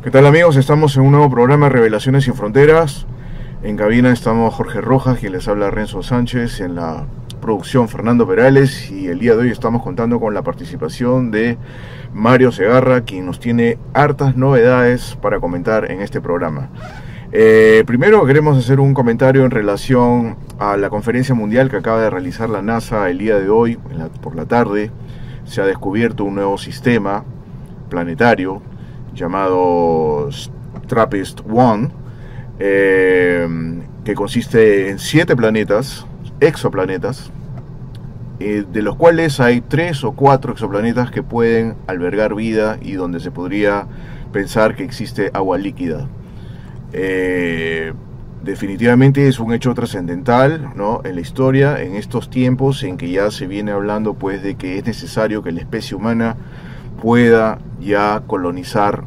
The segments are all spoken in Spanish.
¿Qué tal, amigos? Estamos en un nuevo programa de Revelaciones sin Fronteras. En cabina estamos Jorge Rojas, quien les habla Renzo Sánchez, en la producción Fernando Perales, y el día de hoy estamos contando con la participación de Mario Segarra, quien nos tiene hartas novedades para comentar en este programa. Primero queremos hacer un comentario en relación a la conferencia mundial que acaba de realizar la NASA el día de hoy, por la tarde. Se ha descubierto un nuevo sistema planetario llamado TRAPPIST-1, que consiste en 7 planetas, exoplanetas, de los cuales hay 3 o 4 exoplanetas que pueden albergar vida y donde se podría pensar que existe agua líquida. Definitivamente es un hecho trascendental, ¿no?, en la historia, en estos tiempos en que ya se viene hablando pues de que es necesario que la especie humana pueda ya colonizar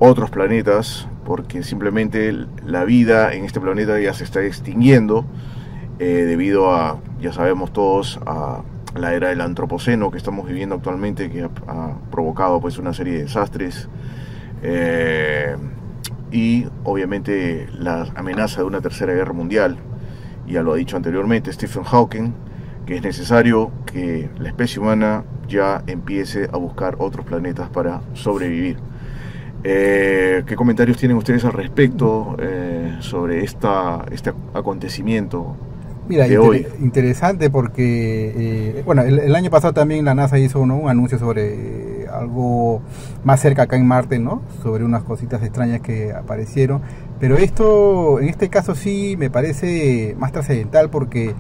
otros planetas, porque simplemente la vida en este planeta ya se está extinguiendo debido a, ya sabemos todos, a la era del antropoceno que estamos viviendo actualmente, que ha provocado pues una serie de desastres y obviamente la amenaza de una tercera guerra mundial. Ya lo ha dicho anteriormente Stephen Hawking, que es necesario que la especie humana ya empiece a buscar otros planetas para sobrevivir. ¿Qué comentarios tienen ustedes al respecto sobre este acontecimiento? Mira, de hoy? Interesante porque, bueno, el año pasado también la NASA hizo un anuncio sobre algo más cerca acá en Marte, ¿no? Sobre unas cositas extrañas que aparecieron. Pero esto, en este caso sí me parece más trascendental porque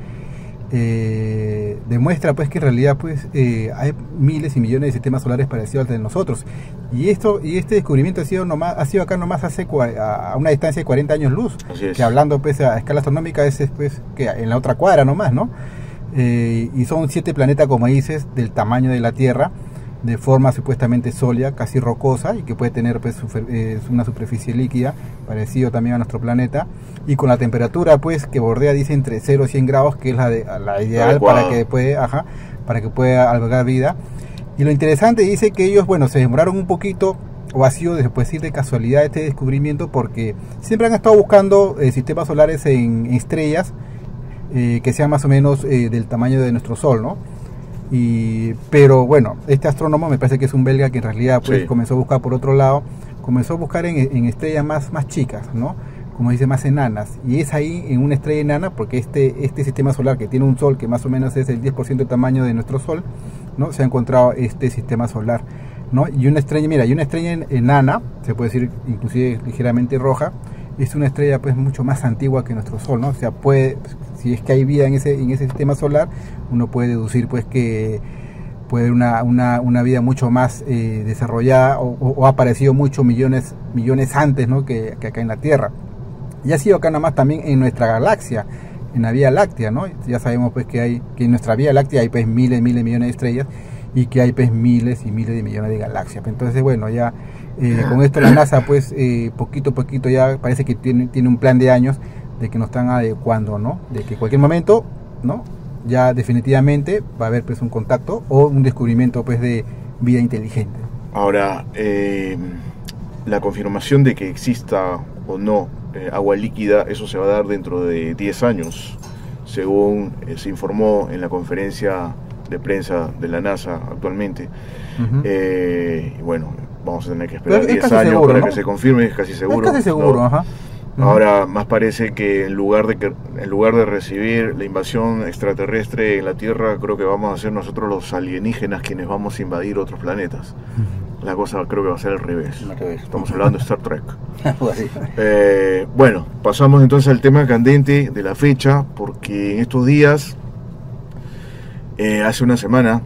demuestra pues que en realidad pues hay miles y millones de sistemas solares parecidos al de nosotros, y este descubrimiento ha sido acá nomás a una distancia de 40 años luz, que hablando pues a escala astronómica es pues que en la otra cuadra nomás, ¿no? Y son 7 planetas, como dices, del tamaño de la Tierra, de forma supuestamente sólida, casi rocosa, y que puede tener pues una superficie líquida, parecido también a nuestro planeta, y con la temperatura pues que bordea, dice, entre 0 y 100 grados, que es la ideal para que pueda albergar vida. Y lo interesante, dice que ellos, bueno, se demoraron un poquito, o ha sido, después decir, de casualidad este descubrimiento, porque siempre han estado buscando sistemas solares en estrellas que sean más o menos del tamaño de nuestro Sol, ¿no? Pero bueno, este astrónomo, me parece que es un belga, que en realidad pues comenzó a buscar por otro lado, comenzó a buscar en estrellas más chicas, ¿no? Como dice, más enanas, y es ahí en una estrella enana, porque este sistema solar, que tiene un Sol que más o menos es el 10% del tamaño de nuestro Sol, ¿no? Se ha encontrado este sistema solar, ¿no? Y una estrella, mira, y una estrella enana, se puede decir inclusive ligeramente roja, es una estrella pues mucho más antigua que nuestro Sol, ¿no? O sea, si es que hay vida en ese sistema solar, uno puede deducir pues que puede haber una vida mucho más desarrollada, o ha aparecido muchos millones antes, ¿no?, que acá en la Tierra. Y ha sido acá nada más también en nuestra galaxia, en la Vía Láctea, ¿no? Ya sabemos pues que en nuestra Vía Láctea hay pues miles y millones de estrellas, y que hay pues miles y miles de millones de galaxias. Entonces, bueno, ya con esto la NASA pues poquito a poquito ya parece que tiene un plan de años de que nos están adecuando, ¿no? De que en cualquier momento, ¿no?, ya definitivamente va a haber pues un contacto o un descubrimiento pues de vida inteligente. Ahora, la confirmación de que exista o no agua líquida, eso se va a dar dentro de 10 años, según se informó en la conferencia de prensa de la NASA actualmente. Y bueno, vamos a tener que esperar 10 años seguro, para, ¿no?, que se confirme, es casi seguro. Es casi seguro, ¿no? Ajá. Ahora más parece que en lugar de recibir la invasión extraterrestre en la Tierra, creo que vamos a ser nosotros los alienígenas quienes vamos a invadir otros planetas. La cosa creo que va a ser al revés. Estamos hablando de Star Trek. Bueno, pasamos entonces al tema candente de la fecha, porque en estos días, hace una semana,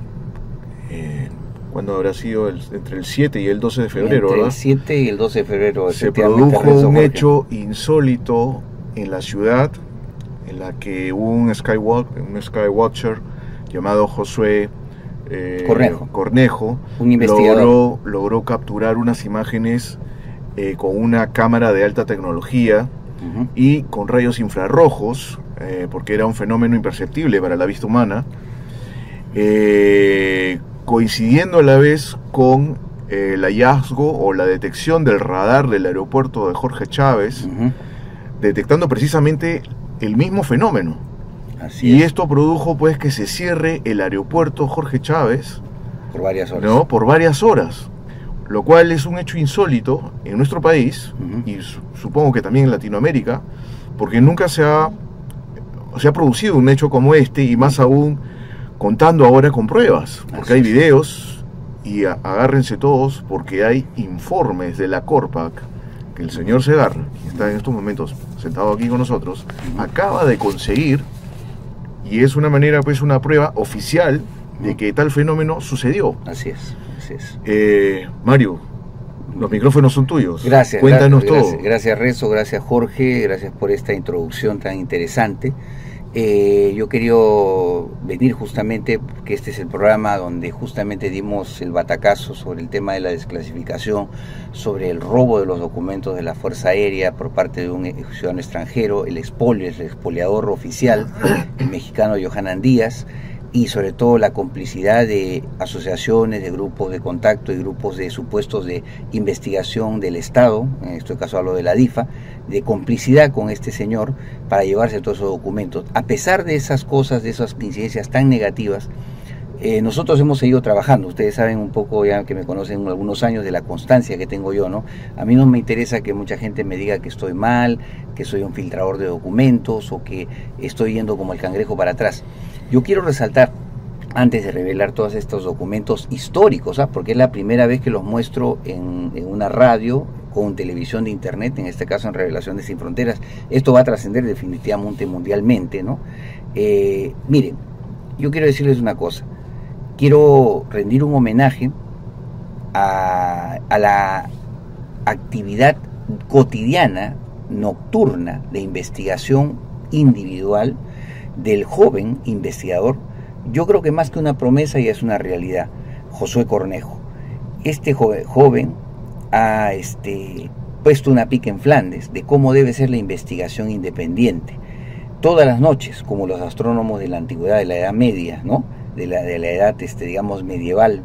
¿cuándo habrá sido? Entre el 7 y el 12 de febrero, entre ¿verdad? El 7 y el 12 de febrero. Se produjo un hecho insólito en la ciudad, en la que un skywatcher llamado Josué Cornejo, un investigador, logró capturar unas imágenes con una cámara de alta tecnología y con rayos infrarrojos, porque era un fenómeno imperceptible para la vista humana, coincidiendo a la vez con el hallazgo o la detección del radar del aeropuerto de Jorge Chávez, detectando precisamente el mismo fenómeno. Así es. Esto produjo pues que se cierre el aeropuerto Jorge Chávez por varias horas. ¿no? Por varias horas, lo cual es un hecho insólito en nuestro país y supongo que también en Latinoamérica, porque nunca se ha producido un hecho como este, y más aún contando ahora con pruebas, porque hay videos, y agárrense todos, porque hay informes de la Corpac que el señor Segarra, que está en estos momentos sentado aquí con nosotros, acaba de conseguir, y es una manera, pues, una prueba oficial de que tal fenómeno sucedió. Así es, así es. Mario, los micrófonos son tuyos. Gracias. Cuéntanos todo. Gracias Renzo, gracias Jorge, gracias por esta introducción tan interesante. Yo quería venir justamente porque este es el programa donde justamente dimos el batacazo sobre el tema de la desclasificación, sobre el robo de los documentos de la Fuerza Aérea por parte de un ciudadano extranjero, el expoliador oficial, el mexicano Johanan Díaz, y sobre todo la complicidad de asociaciones, de grupos de contacto y grupos de supuestos de investigación del Estado, en este caso hablo de la DIFA, de complicidad con este señor para llevarse todos esos documentos. A pesar de esas cosas, de esas incidencias tan negativas, nosotros hemos seguido trabajando. Ustedes saben un poco, ya que me conocen algunos años, de la constancia que tengo yo, ¿no? A mí no me interesa que mucha gente me diga que estoy mal, que soy un filtrador de documentos o que estoy yendo como el cangrejo para atrás. Yo quiero resaltar, antes de revelar todos estos documentos históricos, porque es la primera vez que los muestro en una radio, con televisión de internet, en este caso en Revelaciones Sin Fronteras. Esto va a trascender definitivamente mundialmente, ¿no? Miren, yo quiero decirles una cosa. Quiero rendir un homenaje a la actividad cotidiana, nocturna, de investigación individual del joven investigador. Yo creo que más que una promesa ya es una realidad, Josué Cornejo. Este joven ha puesto una pica en Flandes de cómo debe ser la investigación independiente. Todas las noches, como los astrónomos de la antigüedad, de la Edad Media, ¿no? de la edad, digamos, medieval,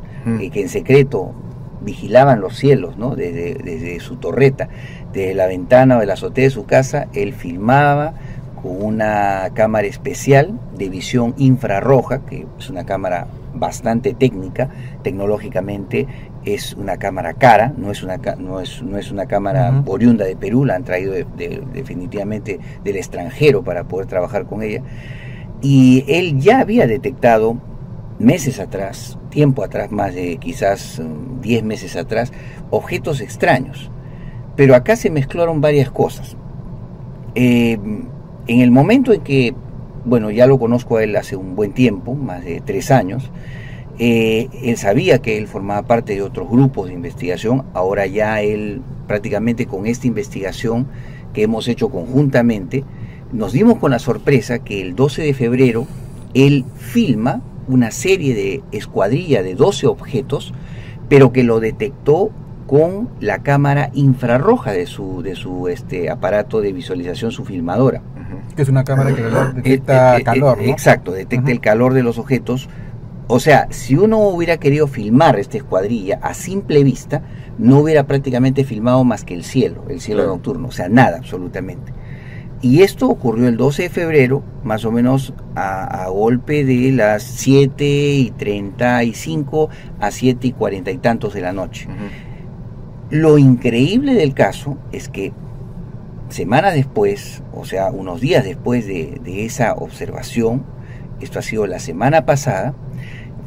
que en secreto vigilaban los cielos, ¿no? Desde su torreta, desde la ventana o de la azotea de su casa, él filmaba con una cámara especial de visión infrarroja, que es una cámara bastante técnica, tecnológicamente es una cámara cara, no es una cámara oriunda de Perú, la han traído definitivamente del extranjero para poder trabajar con ella, y él ya había detectado meses atrás, tiempo atrás, más de quizás 10 meses atrás, objetos extraños, pero acá se mezclaron varias cosas. En el momento en que, bueno, ya lo conozco a él hace un buen tiempo, más de 3 años, él sabía que él formaba parte de otros grupos de investigación. Ahora ya él, prácticamente con esta investigación que hemos hecho conjuntamente, nos dimos con la sorpresa que el 12 de febrero él filma una serie de escuadrilla de 12 objetos, pero que lo detectó con la cámara infrarroja de su aparato de visualización, su filmadora. Que es una cámara que detecta calor, ¿no? Exacto, detecta el calor de los objetos. O sea, si uno hubiera querido filmar esta escuadrilla a simple vista, no hubiera prácticamente filmado más que el cielo nocturno, o sea, nada absolutamente. Y esto ocurrió el 12 de febrero, más o menos a golpe de las 7:35 a 7:40 y tantos de la noche. Lo increíble del caso es que semanas después, o sea, unos días después de esa observación, esto ha sido la semana pasada,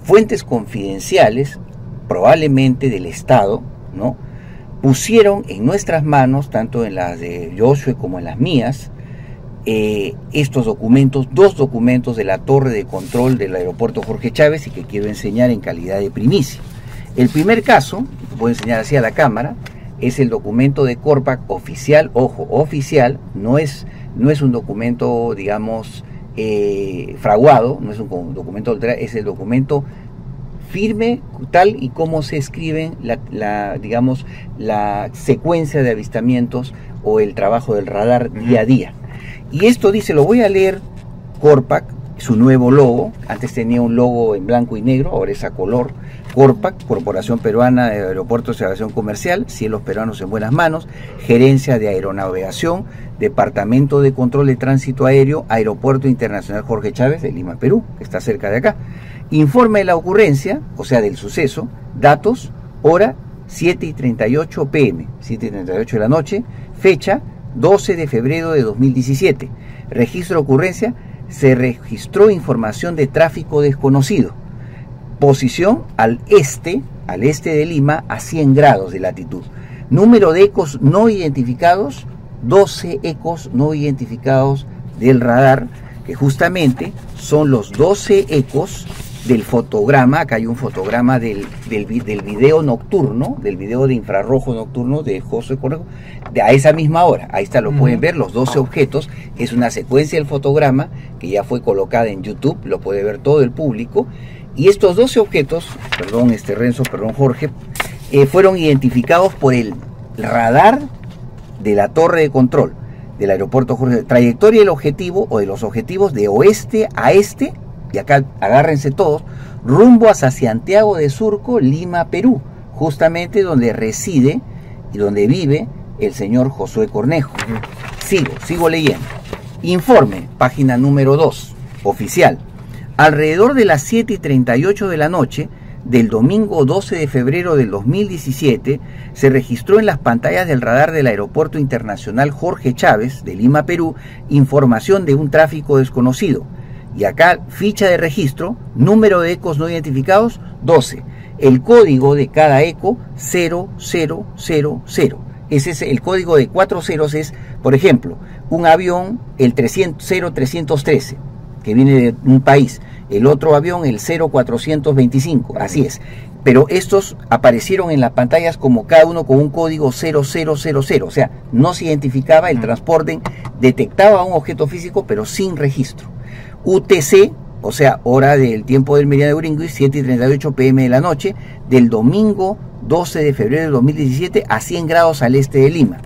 fuentes confidenciales, probablemente del Estado, ¿no?, pusieron en nuestras manos, tanto en las de Josué como en las mías, estos documentos, 2 documentos de la torre de control del aeropuerto Jorge Chávez, y que quiero enseñar en calidad de primicia. El primer caso, que puedo enseñar así a la cámara, es el documento de Corpac oficial, ojo, oficial, no es un documento, digamos, fraguado, no es un documento, es el documento firme, tal y como se escriben digamos, la secuencia de avistamientos o el trabajo del radar día a día. Y esto dice, lo voy a leer, Corpac, su nuevo logo, antes tenía un logo en blanco y negro, ahora es a color, Corpac, Corporación Peruana de Aeropuertos y Aviación Comercial, Cielos Peruanos en Buenas Manos, Gerencia de Aeronavegación, Departamento de Control de Tránsito Aéreo, Aeropuerto Internacional Jorge Chávez de Lima, Perú, que está cerca de acá. Informe de la ocurrencia, o sea, del suceso, datos, hora 7:38 p.m., 7:38 de la noche, fecha 12 de febrero de 2017. Registro de ocurrencia, se registró información de tráfico desconocido. Posición al este de Lima, a 100 grados de latitud. Número de ecos no identificados, 12 ecos no identificados del radar, que justamente son los 12 ecos del fotograma. Acá hay un fotograma del video nocturno, del video de infrarrojo nocturno de Josué Cornejo, a esa misma hora. Ahí está, lo pueden ver, los 12 objetos. Es una secuencia del fotograma que ya fue colocada en YouTube, lo puede ver todo el público. Y estos 12 objetos, perdón Renzo, perdón Jorge, fueron identificados por el radar de la torre de control del aeropuerto Jorge. Trayectoria del objetivo o de los objetivos de oeste a este, y acá agárrense todos, rumbo hacia Santiago de Surco, Lima, Perú, justamente donde reside y donde vive el señor Josué Cornejo. Sigo leyendo. Informe, página número 2, oficial. Alrededor de las 7:38 de la noche del domingo 12 de febrero del 2017, se registró en las pantallas del radar del Aeropuerto Internacional Jorge Chávez de Lima, Perú, información de un tráfico desconocido. Y acá, ficha de registro, número de ecos no identificados, 12. El código de cada eco, 0000. Ese es el código de 4 ceros, es, por ejemplo, un avión, el 0313, que viene de un país, el otro avión, el 0425, así es. Pero estos aparecieron en las pantallas como cada uno con un código 0000, o sea, no se identificaba el transporte, detectaba un objeto físico, pero sin registro. UTC, o sea, hora del tiempo del meridiano de Greenwich, 7:38 p.m. de la noche, del domingo 12 de febrero de 2017, a 100 grados al este de Lima.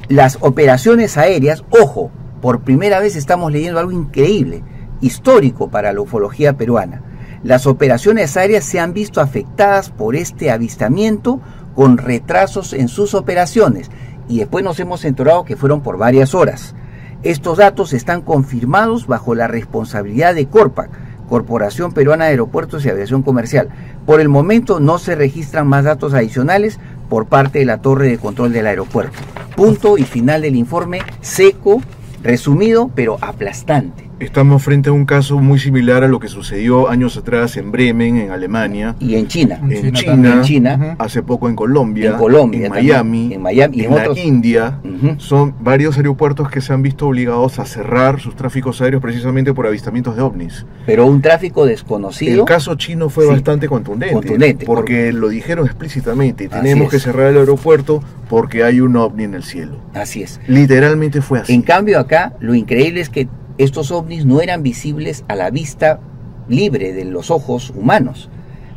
Las operaciones aéreas, ojo, por primera vez estamos leyendo algo increíble, histórico para la ufología peruana. Las operaciones aéreas se han visto afectadas por este avistamiento con retrasos en sus operaciones, y después nos hemos enterado que fueron por varias horas. Estos datos están confirmados bajo la responsabilidad de Corpac, Corporación Peruana de Aeropuertos y Aviación Comercial. Por el momento no se registran más datos adicionales por parte de la torre de control del aeropuerto. Punto y final del informe, seco, resumido, pero aplastante. Estamos frente a un caso muy similar a lo que sucedió años atrás en Bremen, en Alemania. Y en China. En China, hace poco en Colombia, en Miami, y en la India. Son varios aeropuertos que se han visto obligados a cerrar sus tráficos aéreos precisamente por avistamientos de ovnis. Pero un tráfico desconocido. El caso chino fue bastante contundente, porque lo dijeron explícitamente, tenemos que cerrar el aeropuerto porque hay un ovni en el cielo. Así es. Literalmente fue así. En cambio acá, lo increíble es que estos ovnis no eran visibles a la vista libre de los ojos humanos.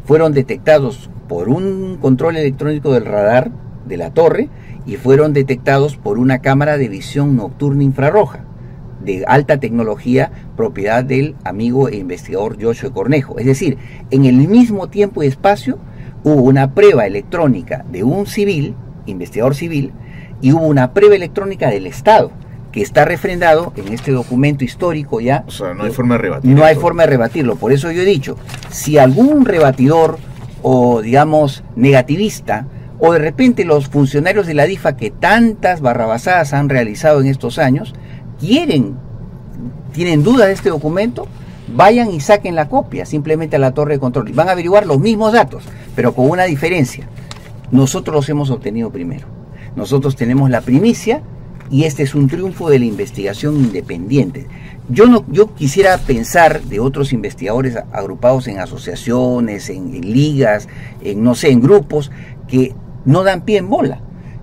Fueron detectados por un control electrónico del radar de la torre y fueron detectados por una cámara de visión nocturna infrarroja de alta tecnología, propiedad del amigo e investigador Josué Cornejo. Es decir, en el mismo tiempo y espacio hubo una prueba electrónica de un civil, investigador civil, y hubo una prueba electrónica del Estado, que está refrendado en este documento histórico ya. O sea, no hay forma de rebatirlo. No hay forma de rebatirlo. Por eso yo he dicho, si algún rebatidor o, digamos, negativista, o de repente los funcionarios de la DIFA que tantas barrabasadas han realizado en estos años, tienen duda de este documento, vayan y saquen la copia simplemente a la torre de control. Van a averiguar los mismos datos, pero con una diferencia. Nosotros los hemos obtenido primero. Nosotros tenemos la primicia, y este es un triunfo de la investigación independiente. Yo quisiera pensar de otros investigadores agrupados en asociaciones, en ligas, en grupos, que no dan pie en bola.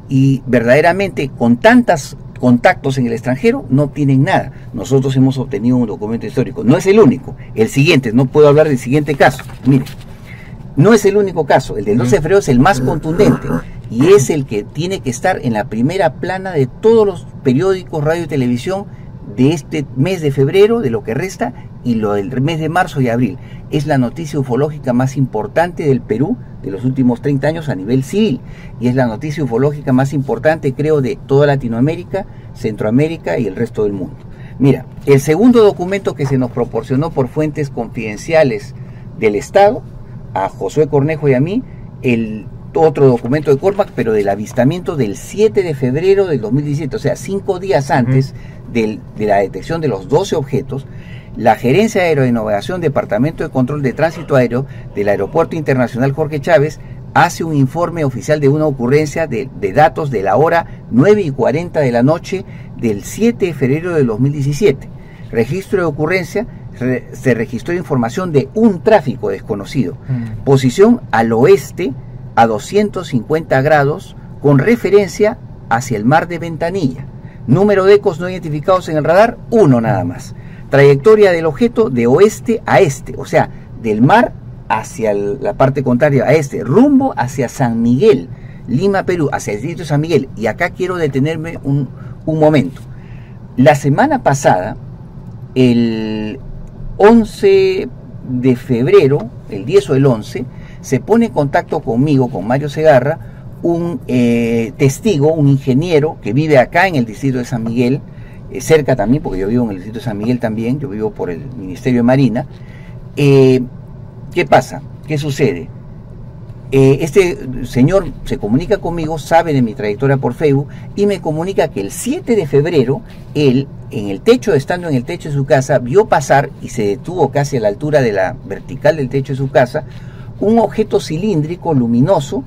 Y verdaderamente con tantos contactos en el extranjero no tienen nada. Nosotros hemos obtenido un documento histórico. No es el único. El siguiente, no puedo hablar del siguiente caso. Mire, no es el único caso. El del 12 de febrero es el más contundente. Y es el que tiene que estar en la primera plana de todos los periódicos, radio y televisión de este mes de febrero, de lo que resta, y lo del mes de marzo y abril. Es la noticia ufológica más importante del Perú de los últimos 30 años a nivel civil, y es la noticia ufológica más importante, creo, de toda Latinoamérica, Centroamérica y el resto del mundo. Mira, el segundo documento que se nos proporcionó por fuentes confidenciales del Estado, a Josué Cornejo y a mí, el otro documento de Corpac, pero del avistamiento del 7 de febrero del 2017, o sea, 5 días antes de la detección de los 12 objetos. La Gerencia de Aeronavegación, Departamento de Control de Tránsito Aéreo del Aeropuerto Internacional Jorge Chávez, hace un informe oficial de una ocurrencia de datos de la hora 9:40 de la noche del 7 de febrero del 2017. Registro de ocurrencia, se registró información de un tráfico desconocido. Posición al oeste a 250 grados con referencia hacia el mar de Ventanilla. Número de ecos no identificados en el radar, 1 nada más. Trayectoria del objeto de oeste a este, o sea, del mar hacia la parte contraria a este, rumbo hacia San Miguel, Lima, Perú, hacia el distrito de San Miguel. Y acá quiero detenerme un momento. La semana pasada, el 11 de febrero, el 10 o el 11, se pone en contacto conmigo, con Mario Segarra, un testigo, un ingeniero que vive acá en el distrito de San Miguel, cerca también, porque yo vivo en el distrito de San Miguel también, yo vivo por el Ministerio de Marina. ¿Qué pasa? ¿Qué sucede? Este señor se comunica conmigo, sabe de mi trayectoria por Facebook, y me comunica que el 7 de febrero, él, estando en el techo de su casa, vio pasar, y se detuvo casi a la altura de la vertical del techo de su casa, un objeto cilíndrico luminoso,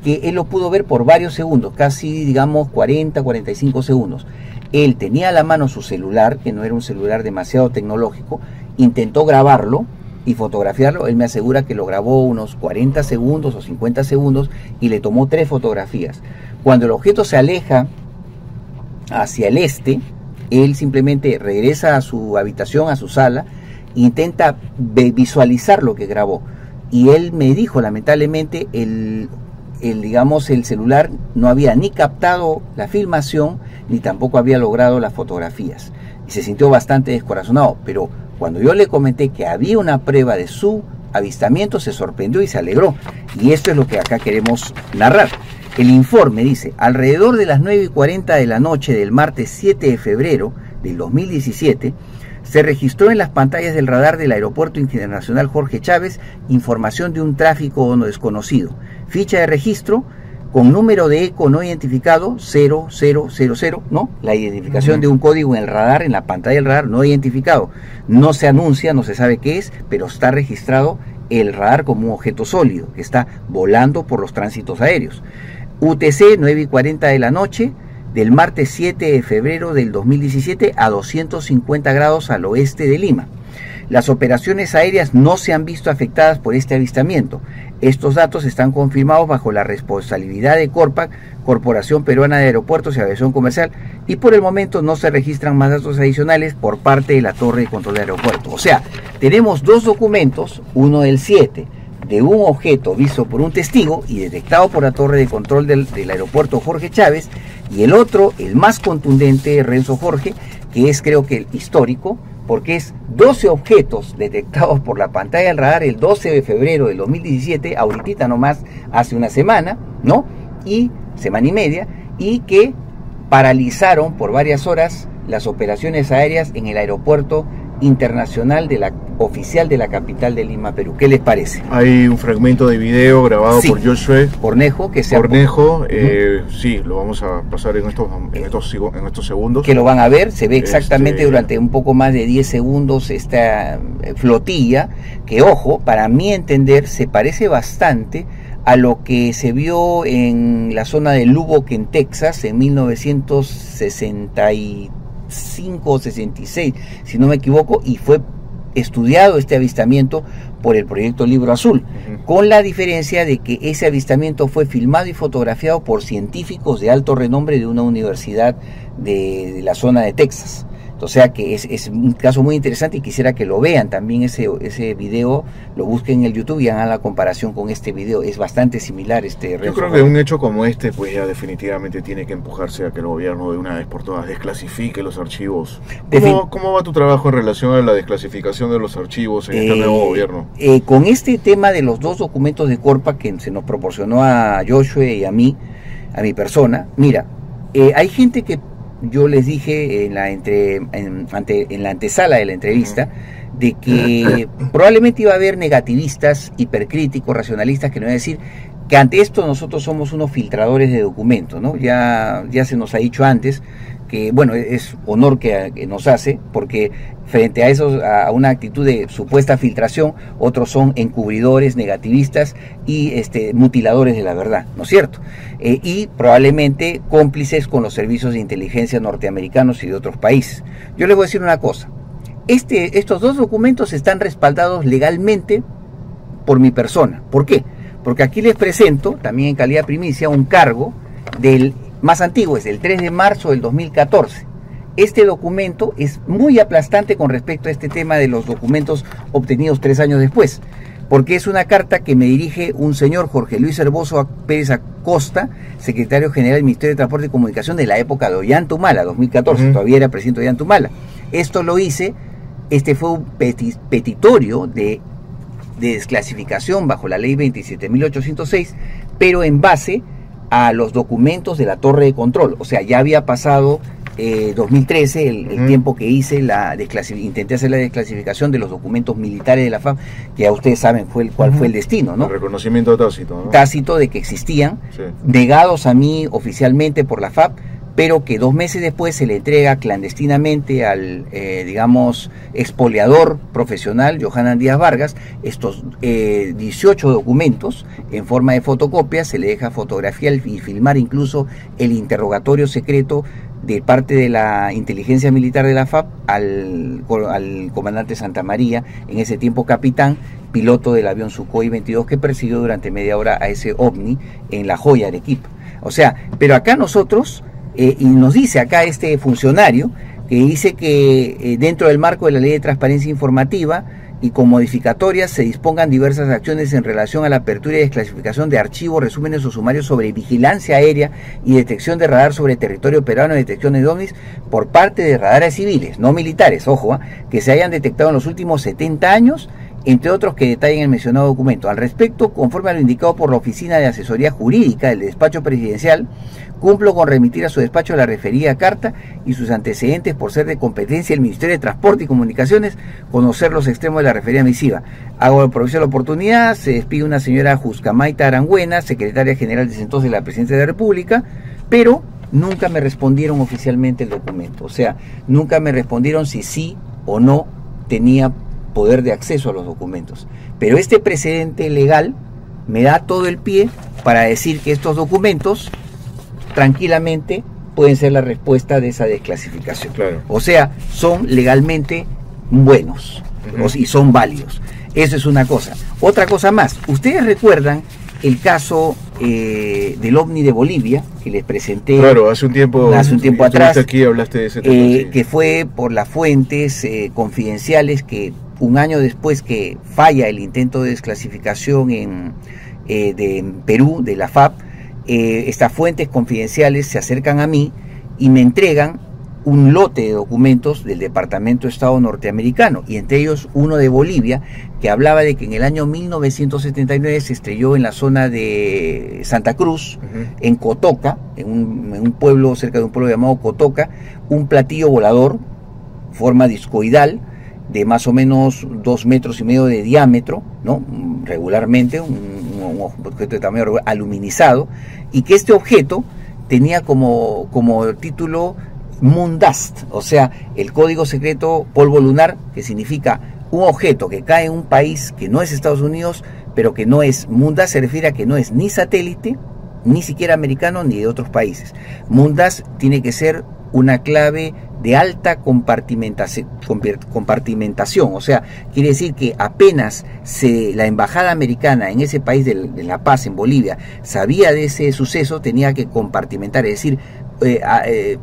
que él lo pudo ver por varios segundos, casi digamos 40, 45 segundos. Él tenía a la mano su celular, que no era un celular demasiado tecnológico, intentó grabarlo y fotografiarlo. Él me asegura que lo grabó unos 40 segundos o 50 segundos y le tomó 3 fotografías. Cuando el objeto se aleja hacia el este, él simplemente regresa a su habitación, a su sala, e intenta visualizar lo que grabó. Y él me dijo, lamentablemente, el celular no había ni captado la filmación, ni tampoco había logrado las fotografías. Y se sintió bastante descorazonado, pero cuando yo le comenté que había una prueba de su avistamiento, se sorprendió y se alegró. Y esto es lo que acá queremos narrar. El informe dice: alrededor de las 9:40 de la noche del martes 7 de febrero del 2017, se registró en las pantallas del radar del Aeropuerto Internacional Jorge Chávez información de un tráfico no desconocido. Ficha de registro con número de eco no identificado 0000, ¿no? La identificación de un código en el radar, en la pantalla del radar no identificado. No se anuncia, no se sabe qué es, pero está registrado el radar como un objeto sólido que está volando por los tránsitos aéreos. UTC 9:40 de la noche del martes 7 de febrero del 2017 a 250 grados al oeste de Lima. Las operaciones aéreas no se han visto afectadas por este avistamiento. Estos datos están confirmados bajo la responsabilidad de Corpac, Corporación Peruana de Aeropuertos y Aviación Comercial, y por el momento no se registran más datos adicionales por parte de la Torre de Control de Aeropuerto. O sea, tenemos 2 documentos, uno del 7, de un objeto visto por un testigo y detectado por la Torre de Control del Aeropuerto Jorge Chávez, y el otro, el más contundente, Renzo Jorge, que es, creo que, el histórico, porque es 12 objetos detectados por la pantalla del radar el 12 de febrero del 2017, ahorita nomás, hace una semana, ¿no? Y semana y media, y que paralizaron por varias horas las operaciones aéreas en el aeropuerto internacional oficial de la capital de Lima, Perú. ¿Qué les parece? Hay un fragmento de video grabado por Josué Cornejo, sí, lo vamos a pasar en estos segundos. Que lo van a ver, se ve exactamente durante un poco más de 10 segundos esta flotilla, que, ojo, para mi entender, se parece bastante a lo que se vio en la zona de Lubbock, en Texas, en 1965 o 66, si no me equivoco, y fue estudiado este avistamiento por el proyecto Libro Azul, con la diferencia de que ese avistamiento fue filmado y fotografiado por científicos de alto renombre de una universidad de la zona de Texas. O sea que es un caso muy interesante y quisiera que lo vean también ese video, lo busquen en el YouTube y hagan la comparación con este video. Es bastante similar Yo creo que un hecho como este pues ya definitivamente tiene que empujarse a que el gobierno de una vez por todas desclasifique los archivos. ¿Cómo va tu trabajo en relación a la desclasificación de los archivos en este nuevo gobierno? Con este tema de los 2 documentos de Corpa que se nos proporcionó a Joshua y a mí, a mi persona, mira, hay gente que yo les dije en la antesala de la entrevista de que probablemente iba a haber negativistas, hipercríticos, racionalistas que nos iban a decir que ante esto nosotros somos unos filtradores de documentos, ¿no? Ya se nos ha dicho antes que, bueno, es honor que nos hace, porque frente a eso, a una actitud de supuesta filtración, otros son encubridores, negativistas y mutiladores de la verdad, ¿no es cierto? Y probablemente cómplices con los servicios de inteligencia norteamericanos y de otros países. Yo les voy a decir una cosa, estos 2 documentos están respaldados legalmente por mi persona. ¿Por qué? Porque aquí les presento, también en calidad primicia, un cargo del más antiguo, es el 3 de marzo del 2014. Este documento es muy aplastante con respecto a este tema de los documentos obtenidos 3 años después, porque es una carta que me dirige un señor Jorge Luis Herboso Pérez Acosta, secretario general del Ministerio de Transporte y Comunicación de la época de Ollantumala, 2014, todavía era presidente de Ollantumala. Esto lo hice, fue un petitorio de desclasificación bajo la ley 27.806, pero en base a los documentos de la torre de control. O sea, ya había pasado 2013 el tiempo que hice intenté hacer la desclasificación de los documentos militares de la FAP, que ya ustedes saben cuál fue el destino, ¿no? El reconocimiento tácito, ¿no? Tácito de que existían, negados a mí oficialmente por la FAP, pero que 2 meses después se le entrega clandestinamente al, digamos, expoliador profesional, Johanan Díaz Vargas, estos 18 documentos en forma de fotocopia. Se le deja fotografiar y filmar incluso el interrogatorio secreto de parte de la inteligencia militar de la FAP al comandante Santa María, en ese tiempo capitán, piloto del avión Sukhoi 22 que persiguió durante media hora a ese ovni en La Joya, Arequipa. O sea, pero acá nosotros... y nos dice acá este funcionario que dice que dentro del marco de la Ley de Transparencia Informativa y con modificatorias se dispongan diversas acciones en relación a la apertura y desclasificación de archivos, resúmenes o sumarios sobre vigilancia aérea y detección de radar sobre territorio peruano y detección de ovnis por parte de radares civiles, no militares, ojo, que se hayan detectado en los últimos 70 años, entre otros que detallen el mencionado documento. Al respecto, conforme a lo indicado por la Oficina de Asesoría Jurídica del Despacho Presidencial, cumplo con remitir a su despacho la referida carta y sus antecedentes por ser de competencia del Ministerio de Transporte y Comunicaciones, conocer los extremos de la referida misiva. Hago aprovechar la oportunidad, se despide una señora Juscamaita Arangüena, secretaria general de entonces de la Presidencia de la República, pero nunca me respondieron oficialmente el documento. O sea, nunca me respondieron si sí o no tenía poder de acceso a los documentos. Pero este precedente legal me da todo el pie para decir que estos documentos tranquilamente pueden ser la respuesta de esa desclasificación. Claro. O sea, son legalmente buenos y son válidos. Eso es una cosa. Otra cosa más, ustedes recuerdan el caso del OVNI de Bolivia, que les presenté. Claro, hace un tiempo atrás. Aquí hablaste de ese tema, sí. Que fue por las fuentes confidenciales que un año después que falla el intento de desclasificación en Perú, de la FAP, estas fuentes confidenciales se acercan a mí y me entregan un lote de documentos del Departamento de Estado norteamericano, y entre ellos uno de Bolivia, que hablaba de que en el año 1979 se estrelló en la zona de Santa Cruz, en Cotoca, en un pueblo, cerca de un pueblo llamado Cotoca, un platillo volador, forma discoidal, de más o menos 2,5 metros de diámetro, ¿no? Regularmente, un objeto de tamaño regular, aluminizado, y que este objeto tenía como título Moon Dust, o sea, el código secreto polvo lunar, que significa un objeto que cae en un país que no es Estados Unidos, pero que no es Moon Dust, se refiere a que no es ni satélite, ni siquiera americano, ni de otros países. Moon Dust tiene que ser una clave de alta compartimentación, o sea, quiere decir que apenas la embajada americana en ese país de La Paz, en Bolivia, sabía de ese suceso, tenía que compartimentar, es decir,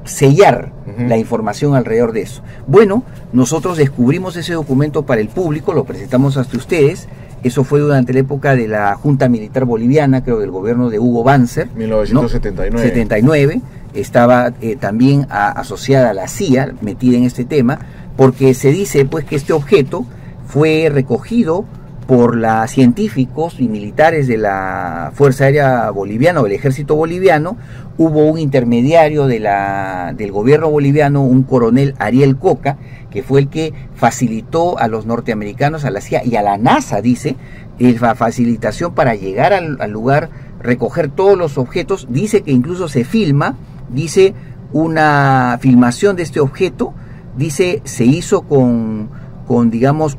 sellar la información alrededor de eso. Bueno, nosotros descubrimos ese documento para el público, lo presentamos hasta ustedes. Eso fue durante la época de la Junta Militar Boliviana, creo, del gobierno de Hugo Banzer. 1979. 79. Estaba también asociada a la CIA, metida en este tema, porque se dice pues que este objeto fue recogido por los científicos y militares de la Fuerza Aérea Boliviana o del Ejército Boliviano. Hubo un intermediario del gobierno boliviano, un coronel Ariel Coca, que fue el que facilitó a los norteamericanos, a la CIA y a la NASA, dice, la facilitación para llegar al lugar, recoger todos los objetos. Dice que incluso se filma, dice una filmación de este objeto, dice se hizo con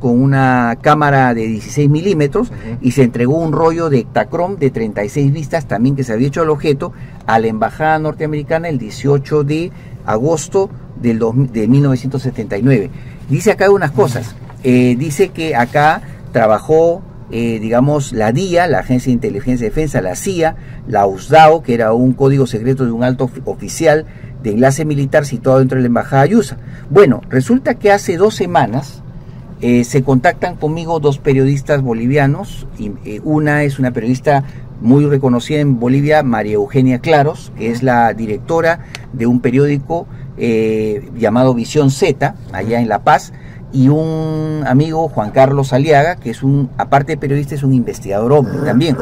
una cámara de 16 milímetros y se entregó un rollo de Ektachrome de 36 vistas también que se había hecho al objeto a la embajada norteamericana el 18 de agosto de 1979. Dice acá unas cosas, dice que acá trabajó la DIA, la Agencia de Inteligencia y Defensa, la CIA, la USDAO, que era un código secreto de un alto oficial de enlace militar situado dentro de la embajada de USA. Bueno, resulta que hace 2 semanas se contactan conmigo 2 periodistas bolivianos, y una es una periodista muy reconocida en Bolivia, María Eugenia Claros, que es la directora de un periódico llamado Visión Z, allá en La Paz, y un amigo, Juan Carlos Aliaga, que es aparte de periodista, es un investigador OVNI también.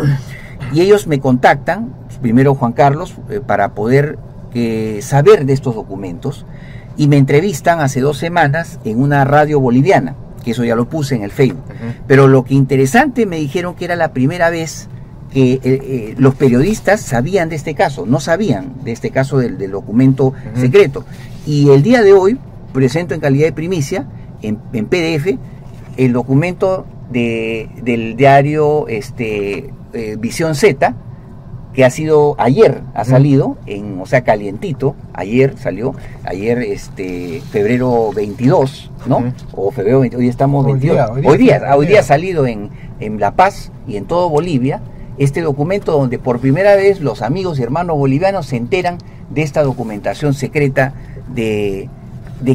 Y ellos me contactan, primero Juan Carlos, para poder saber de estos documentos, y me entrevistan hace 2 semanas en una radio boliviana, que eso ya lo puse en el Facebook. Pero lo que interesante, me dijeron que era la primera vez que los periodistas sabían de este caso, no sabían de este caso del documento secreto. Y el día de hoy presento en calidad de primicia, en PDF, el documento del diario Visión Z, que ha sido ayer, ha salido, o sea, calientito, ayer salió, febrero 22, ¿no? O febrero 22, hoy estamos 22. Hoy día ha salido en La Paz y en todo Bolivia, este documento donde por primera vez los amigos y hermanos bolivianos se enteran de esta documentación secreta de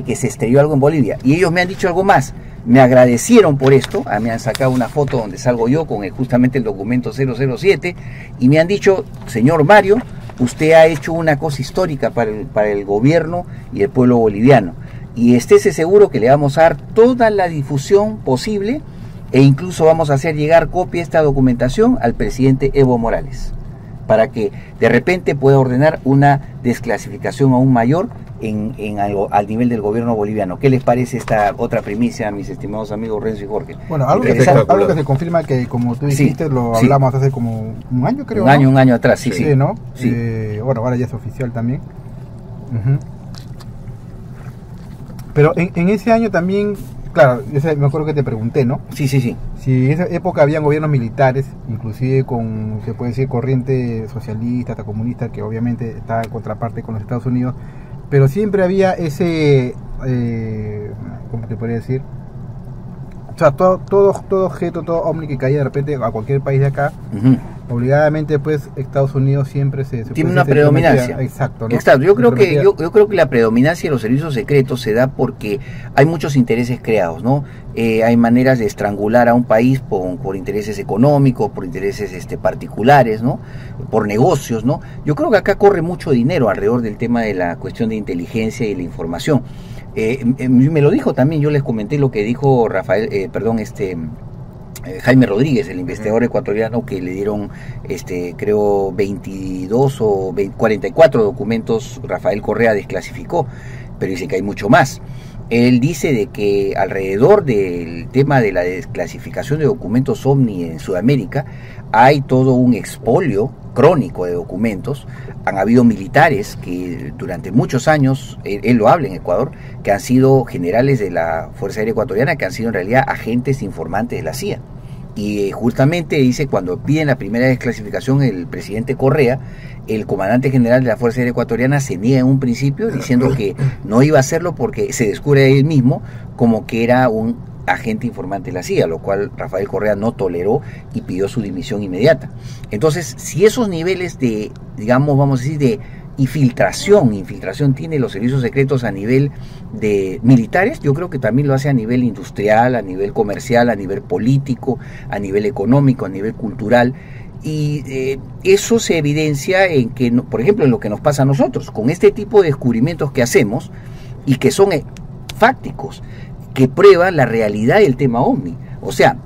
que se estrelló algo en Bolivia. Y ellos me han dicho algo más. Me agradecieron por esto, me han sacado una foto donde salgo yo con justamente el documento 007 y me han dicho, señor Mario, usted ha hecho una cosa histórica para el gobierno y el pueblo boliviano, y estése seguro que le vamos a dar toda la difusión posible e incluso vamos a hacer llegar copia de esta documentación al presidente Evo Morales para que de repente pueda ordenar una desclasificación aún mayor al nivel del gobierno boliviano. ¿Qué les parece esta otra primicia, mis estimados amigos Renzo y Jorge? Bueno, algo que se confirma que, como tú dijiste, lo hablamos hace como un año, creo. Un año atrás, sí. ¿no? Sí. Bueno, ahora ya es oficial también. Pero en ese año también, claro, me acuerdo que te pregunté, ¿no? Sí. Si en esa época habían gobiernos militares, inclusive con, se puede decir, corriente socialista, hasta comunista, que obviamente está en contraparte con los Estados Unidos, pero siempre había ese, ¿cómo te podría decir? O sea, todo objeto, todo ovni que caía de repente a cualquier país de acá, obligadamente pues Estados Unidos siempre tiene una predominancia. Exacto, ¿no? Exacto. Yo creo que la predominancia de los servicios secretos se da porque hay muchos intereses creados, ¿no? Hay maneras de estrangular a un país por intereses económicos, por intereses particulares, ¿no? Por negocios, ¿no? Yo creo que acá corre mucho dinero alrededor del tema de la cuestión de inteligencia y la información. Me lo dijo también, yo les comenté lo que dijo Jaime Rodríguez, el investigador ecuatoriano, que le dieron, creo, 22 o 44 documentos, Rafael Correa desclasificó, pero dice que hay mucho más. Él dice de que alrededor del tema de la desclasificación de documentos OVNI en Sudamérica hay todo un expolio crónico de documentos. Han habido militares que durante muchos años, él lo habla en Ecuador, que han sido generales de la Fuerza Aérea Ecuatoriana, que han sido en realidad agentes informantes de la CIA. Y justamente dice, cuando piden la primera desclasificación el presidente Correa, el comandante general de la Fuerza Aérea Ecuatoriana se niega en un principio diciendo que no iba a hacerlo porque se descubre él mismo como que era un agente informante de la CIA, lo cual Rafael Correa no toleró y pidió su dimisión inmediata. Entonces, si esos niveles de, digamos, vamos a decir, de y infiltración tiene los servicios secretos a nivel de militares, yo creo que también lo hace a nivel industrial, a nivel comercial, a nivel político, a nivel económico, a nivel cultural, y eso se evidencia en que, por ejemplo, en lo que nos pasa a nosotros, con este tipo de descubrimientos que hacemos y que son fácticos, que prueban la realidad del tema OVNI. O sea,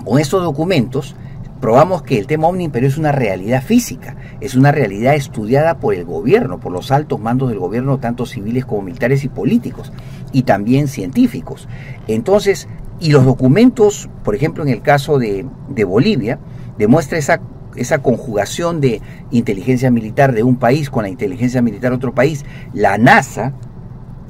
con estos documentos probamos que el tema OVNI, pero es una realidad física, es una realidad estudiada por el gobierno, por los altos mandos del gobierno, tanto civiles como militares y políticos, y también científicos. Entonces, y los documentos, por ejemplo, en el caso de Bolivia, demuestra esa conjugación de inteligencia militar de un país con la inteligencia militar de otro país, la NASA,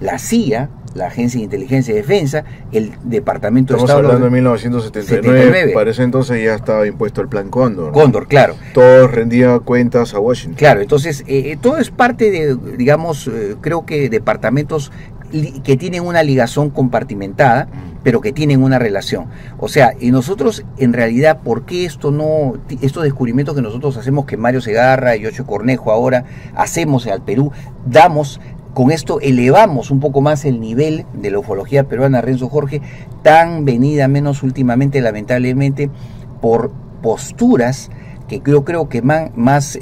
la CIA, la Agencia de Inteligencia y Defensa, el Departamento de Estado... Estamos hablando de 1979, para ese entonces ya estaba impuesto el Plan Cóndor. Cóndor, claro. Todo rendía cuentas a Washington. Claro, entonces todo es parte de, digamos, creo que departamentos que tienen una ligazón compartimentada, pero que tienen una relación. O sea, y nosotros en realidad, ¿por qué estos descubrimientos que nosotros hacemos, que Mario Segarra y Ocho Cornejo ahora hacemos al Perú, con esto elevamos un poco más el nivel de la ufología peruana, Renzo Jorge, tan venida menos últimamente, lamentablemente, por posturas que creo que más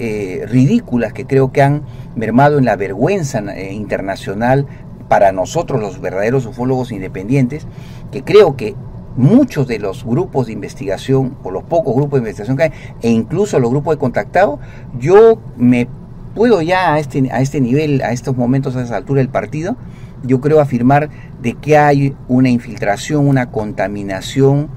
ridículas, que creo que han mermado en la vergüenza internacional para nosotros, los verdaderos ufólogos independientes, que creo que muchos de los grupos de investigación, o los pocos grupos de investigación que hay, e incluso los grupos de contactados, yo me puedo ya a este nivel, a estos momentos, a esa altura del partido, yo creo afirmar de que hay una infiltración, una contaminación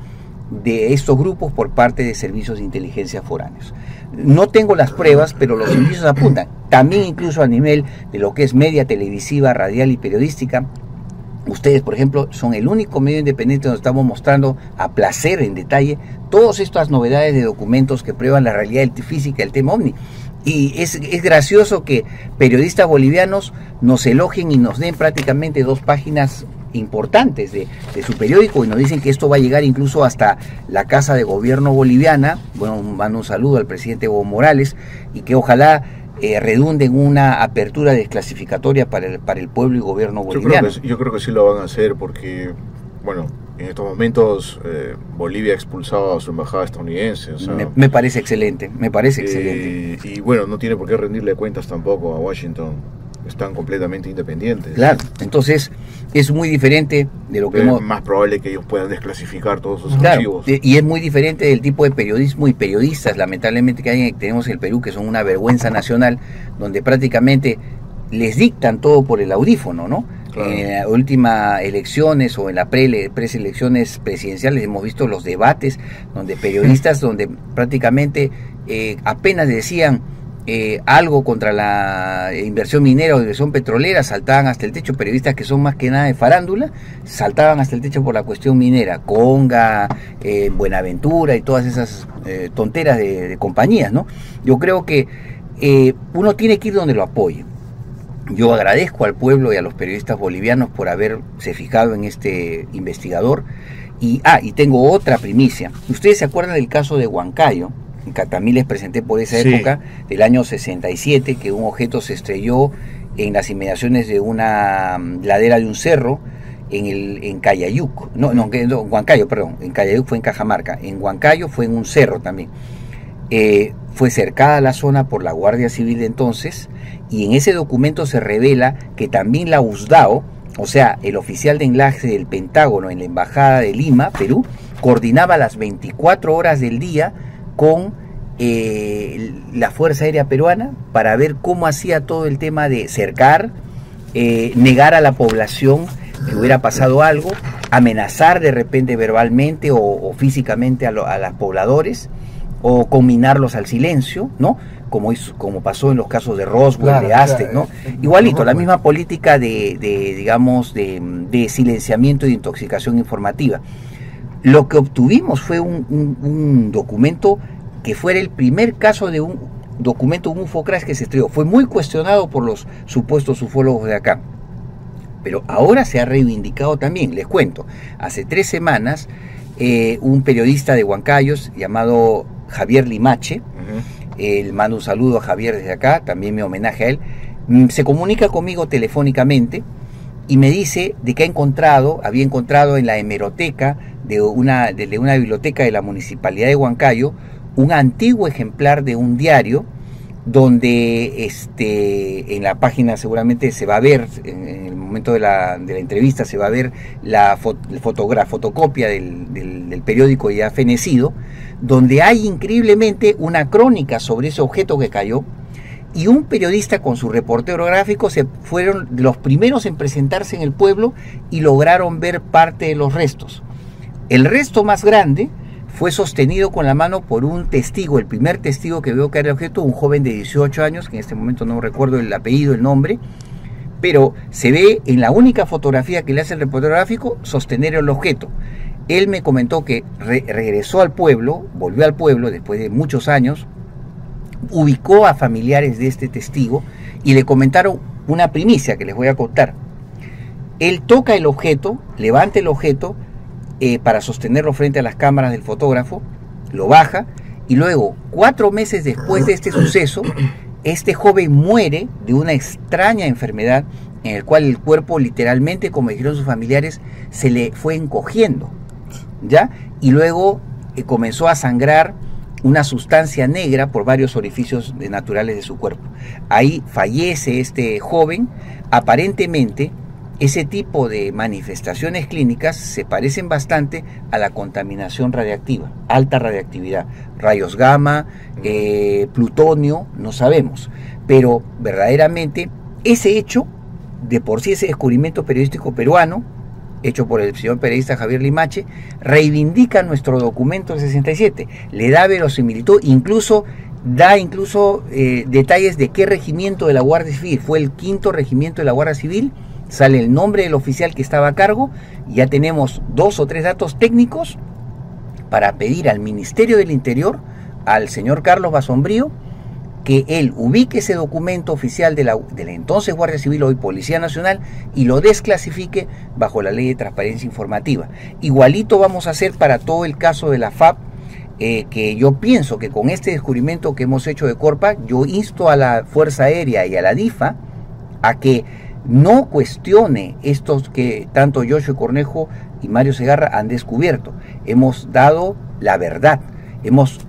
de estos grupos por parte de servicios de inteligencia foráneos. No tengo las pruebas, pero los indicios apuntan. También incluso a nivel de lo que es media televisiva, radial y periodística. Ustedes, por ejemplo, son el único medio independiente donde estamos mostrando a placer, en detalle, todas estas novedades de documentos que prueban la realidad física del tema OVNI. Y es gracioso que periodistas bolivianos nos elogien y nos den prácticamente 2 páginas importantes de su periódico, y nos dicen que esto va a llegar incluso hasta la Casa de Gobierno boliviana. Bueno, mando un saludo al presidente Evo Morales, y que ojalá redunde en una apertura desclasificatoria para el pueblo y gobierno boliviano. Yo creo que sí lo van a hacer, porque, bueno, en estos momentos Bolivia ha expulsado a su embajada estadounidense. O sea, me parece excelente, excelente. Y bueno, no tiene por qué rendirle cuentas tampoco a Washington. Están completamente independientes. Claro, entonces es muy diferente de lo que es más probable que ellos puedan desclasificar todos sus archivos. Y es muy diferente del tipo de periodismo y periodistas, lamentablemente, que tenemos en el Perú, que son una vergüenza nacional, donde prácticamente les dictan todo por el audífono, ¿no? Claro. En las últimas elecciones o en las preselecciones presidenciales hemos visto los debates donde periodistas, donde prácticamente apenas decían algo contra la inversión minera o inversión petrolera, saltaban hasta el techo. Periodistas que son más que nada de farándula, saltaban hasta el techo por la cuestión minera, Conga, Buenaventura y todas esas tonteras de compañías, ¿no? Yo creo que uno tiene que ir donde lo apoye. Yo agradezco al pueblo y a los periodistas bolivianos por haberse fijado en este investigador. Y tengo otra primicia. ¿Ustedes se acuerdan del caso de Huancayo? También les presenté por esa época, del año 67, que un objeto se estrelló en las inmediaciones de una ladera de un cerro en Cayayuc. Huancayo, perdón. En Cayayuc fue en Cajamarca. En Huancayo fue en un cerro también. Fue cercada la zona por la Guardia Civil de entonces, y en ese documento se revela que también la USDAO, o sea, el oficial de enlace del Pentágono en la Embajada de Lima, Perú, coordinaba las 24 horas del día con la Fuerza Aérea Peruana para ver cómo hacía todo el tema de cercar, negar a la población que hubiera pasado algo, amenazar de repente verbalmente o físicamente a los pobladores, o conminarlos al silencio, ¿no? Como pasó en los casos de Roswell, de Aztec, ¿no? Igualito, la misma política de silenciamiento y de intoxicación informativa. Lo que obtuvimos fue un documento que fuera el primer caso de un documento, un UFO crash que se estrelló. Fue muy cuestionado por los supuestos ufólogos de acá, pero ahora se ha reivindicado también. Les cuento, hace 3 semanas un periodista de Huancayos llamado Javier Limache, mando un saludo a Javier desde acá, también mi homenaje a él, Se comunica conmigo telefónicamente y me dice de que había encontrado en la hemeroteca de una biblioteca de la Municipalidad de Huancayo un antiguo ejemplar de un diario donde en la página seguramente se va a ver, en el momento de la entrevista se va a ver la fotocopia del periódico ya fenecido, donde hay increíblemente una crónica sobre ese objeto que cayó, y un periodista con su reportero gráfico fueron los primeros en presentarse en el pueblo y lograron ver parte de los restos. El resto más grande fue sostenido con la mano por un testigo, el primer testigo que vio caer el objeto, un joven de 18 años, que en este momento no recuerdo el apellido, el nombre, pero se ve en la única fotografía que le hace el reportero gráfico sostener el objeto. Él me comentó que regresó al pueblo, volvió al pueblo después de muchos años, ubicó a familiares de este testigo y le comentaron una primicia que les voy a contar. Él toca el objeto, levanta el objeto para sostenerlo frente a las cámaras del fotógrafo, lo baja y luego, 4 meses después de este suceso, este joven muere de una extraña enfermedad en el cual el cuerpo literalmente, como dijeron sus familiares, se le fue encogiendo, ¿ya? Y luego comenzó a sangrar una sustancia negra por varios orificios naturales de su cuerpo. Ahí fallece este joven. Aparentemente, ese tipo de manifestaciones clínicas se parecen bastante a la contaminación radiactiva, alta radiactividad, rayos gamma, plutonio, no sabemos, pero verdaderamente ese hecho, de por sí ese descubrimiento periodístico peruano, hecho por el señor periodista Javier Limache, reivindica nuestro documento del 67, le da verosimilitud, da detalles de qué regimiento de la Guardia Civil, fue el 5º regimiento de la Guardia Civil, sale el nombre del oficial que estaba a cargo, y ya tenemos 2 o 3 datos técnicos para pedir al Ministerio del Interior, al señor Carlos Basombrío, que él ubique ese documento oficial de la entonces Guardia Civil, hoy Policía Nacional, y lo desclasifique bajo la Ley de Transparencia Informativa. Igualito vamos a hacer para todo el caso de la FAP, que yo pienso que con este descubrimiento que hemos hecho de Corpa, yo insto a la Fuerza Aérea y a la DIFA a que no cuestione estos que tanto Joshua Cornejo y Mario Segarra han descubierto. Hemos dado la verdad, hemos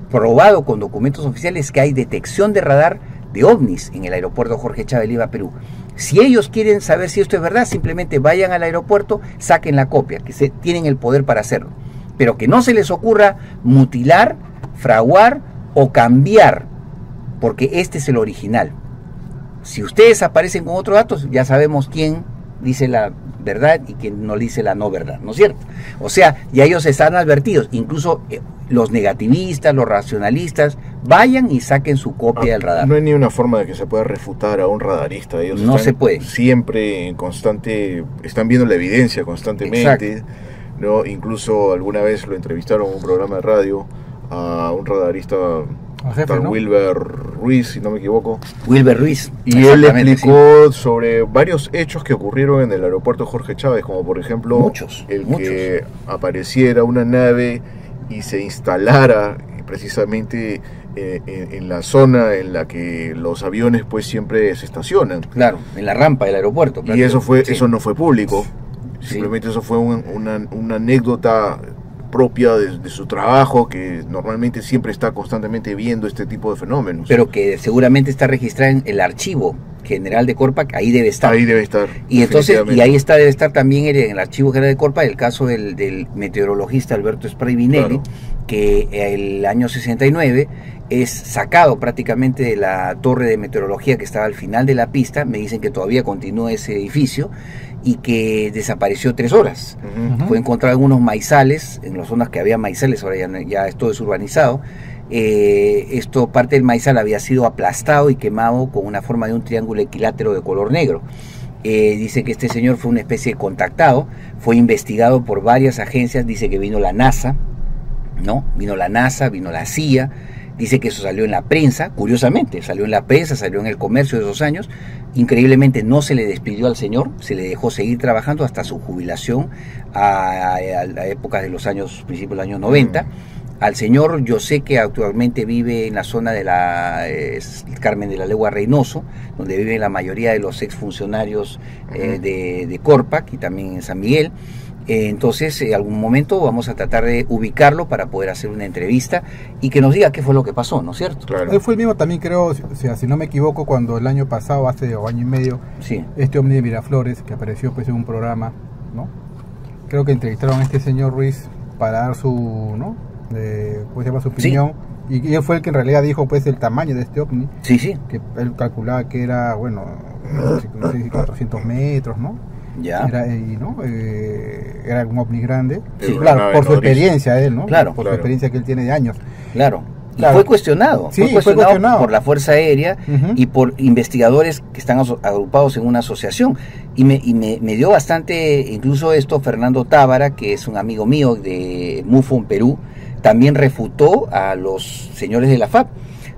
probado con documentos oficiales que hay detección de radar de ovnis en el aeropuerto Jorge Chávez Lima, Perú. Si ellos quieren saber si esto es verdad, simplemente vayan al aeropuerto, saquen la copia, que tienen el poder para hacerlo. Pero que no se les ocurra mutilar, fraguar o cambiar, porque este es el original. Si ustedes aparecen con otros datos, ya sabemos quién dice la verdad y quién no dice la no verdad, ¿no es cierto? O sea, ya ellos están advertidos, incluso los negativistas, los racionalistas, vayan y saquen su copia del radar. No hay ni una forma de que se pueda refutar a un radarista. Ellos no se puede. Siempre en constante, están viendo la evidencia constantemente. Exacto. ¿No? Incluso alguna vez lo entrevistaron en un programa de radio a un radarista, ¿no? Wilber Ruiz, si no me equivoco. Wilber Ruiz. Y él explicó sobre varios hechos que ocurrieron en el aeropuerto Jorge Chávez, como por ejemplo que apareciera una nave y se instalara precisamente en la zona en la que los aviones pues siempre se estacionan. Claro, en la rampa del aeropuerto. Y eso no fue público. Simplemente eso fue una anécdota propia de su trabajo, que normalmente siempre está constantemente viendo este tipo de fenómenos. Pero que seguramente está registrada en el archivo general de Corpa, ahí debe estar. Ahí debe estar. Y entonces, y ahí debe estar también en el archivo general de Corpa el caso del meteorologista Alberto Spravinelli, claro, que el año 69 es sacado prácticamente de la torre de meteorología que estaba al final de la pista. Me dicen que todavía continúa ese edificio y que desapareció 3 horas. Fue encontrado en unos maizales, en las zonas que había maizales, ahora ya esto es urbanizado. Parte del maizal había sido aplastado y quemado con una forma de un triángulo equilátero de color negro. Dice que este señor fue una especie de contactado, fue investigado por varias agencias, dice que vino la NASA, ¿no? Vino la NASA, vino la CIA. Dice que eso salió en la prensa, curiosamente, salió en la prensa, salió en el comercio de esos años. Increíblemente no se le despidió al señor, se le dejó seguir trabajando hasta su jubilación a épocas de los años, principios de los años 90. al señor, yo sé que actualmente vive en la zona de Carmen de la Legua Reynoso, donde viven la mayoría de los exfuncionarios de Corpac y también en San Miguel. Entonces, en algún momento vamos a tratar de ubicarlo para poder hacer una entrevista y que nos diga qué fue lo que pasó, ¿no es cierto? Claro. Él fue el mismo también, creo, o sea, si no me equivoco, cuando el año pasado, hace año y medio, sí, este ovni de Miraflores, que apareció pues en un programa, ¿no? Creo que entrevistaron a este señor Ruiz para dar su, ¿no? Pues lleva su opinión. Sí. Y él fue el que en realidad dijo pues el tamaño de este ovni. Sí, sí. Que él calculaba que era, bueno, no sé si 400 metros, ¿no? Ya. Era un ovni grande. Sí, claro, por su experiencia él, ¿no? Claro. Por su experiencia que él tiene de años. Claro. Y claro. fue cuestionado. Sí, fue cuestionado por la Fuerza Aérea y por investigadores que están agrupados en una asociación. Y me dio bastante, incluso esto, Fernando Tábara, que es un amigo mío de MUFON Perú, también refutó a los señores de la FAP.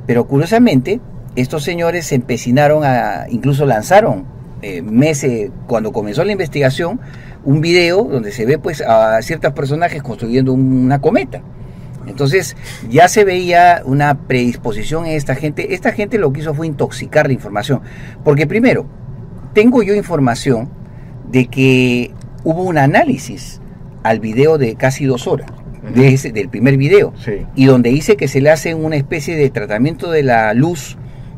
Pero curiosamente, estos señores se empecinaron incluso lanzaron meses, cuando comenzó la investigación, un video donde se ve pues a ciertos personajes construyendo una cometa. Entonces ya se veía una predisposición en esta gente. Esta gente lo que hizo fue intoxicar la información, porque primero, tengo yo información de que hubo un análisis al video de casi 2 horas, del primer video, sí, y donde dice que se le hace una especie de tratamiento de la luz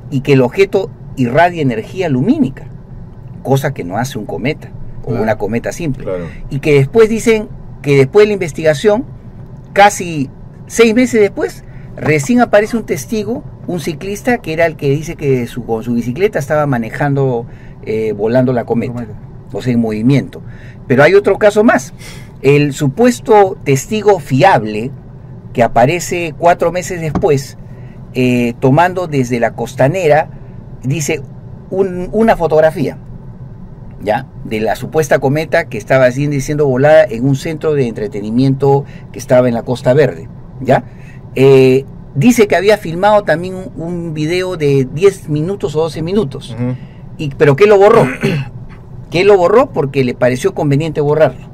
y que el objeto irradia energía lumínica, cosa que no hace un cometa, o una cometa simple. Claro. Y que después dicen que después de la investigación, casi 6 meses después, recién aparece un testigo, un ciclista, que era el que dice que con su bicicleta estaba manejando, volando la cometa, o sea, en movimiento. Pero hay otro caso más. El supuesto testigo fiable, que aparece 4 meses después, tomando desde la costanera, dice una fotografía, ¿ya?, de la supuesta cometa que estaba siendo volada en un centro de entretenimiento que estaba en la Costa Verde, ¿ya? Dice que había filmado también un video de 10 minutos o 12 minutos, pero que lo borró. Que lo borró porque le pareció conveniente borrarlo.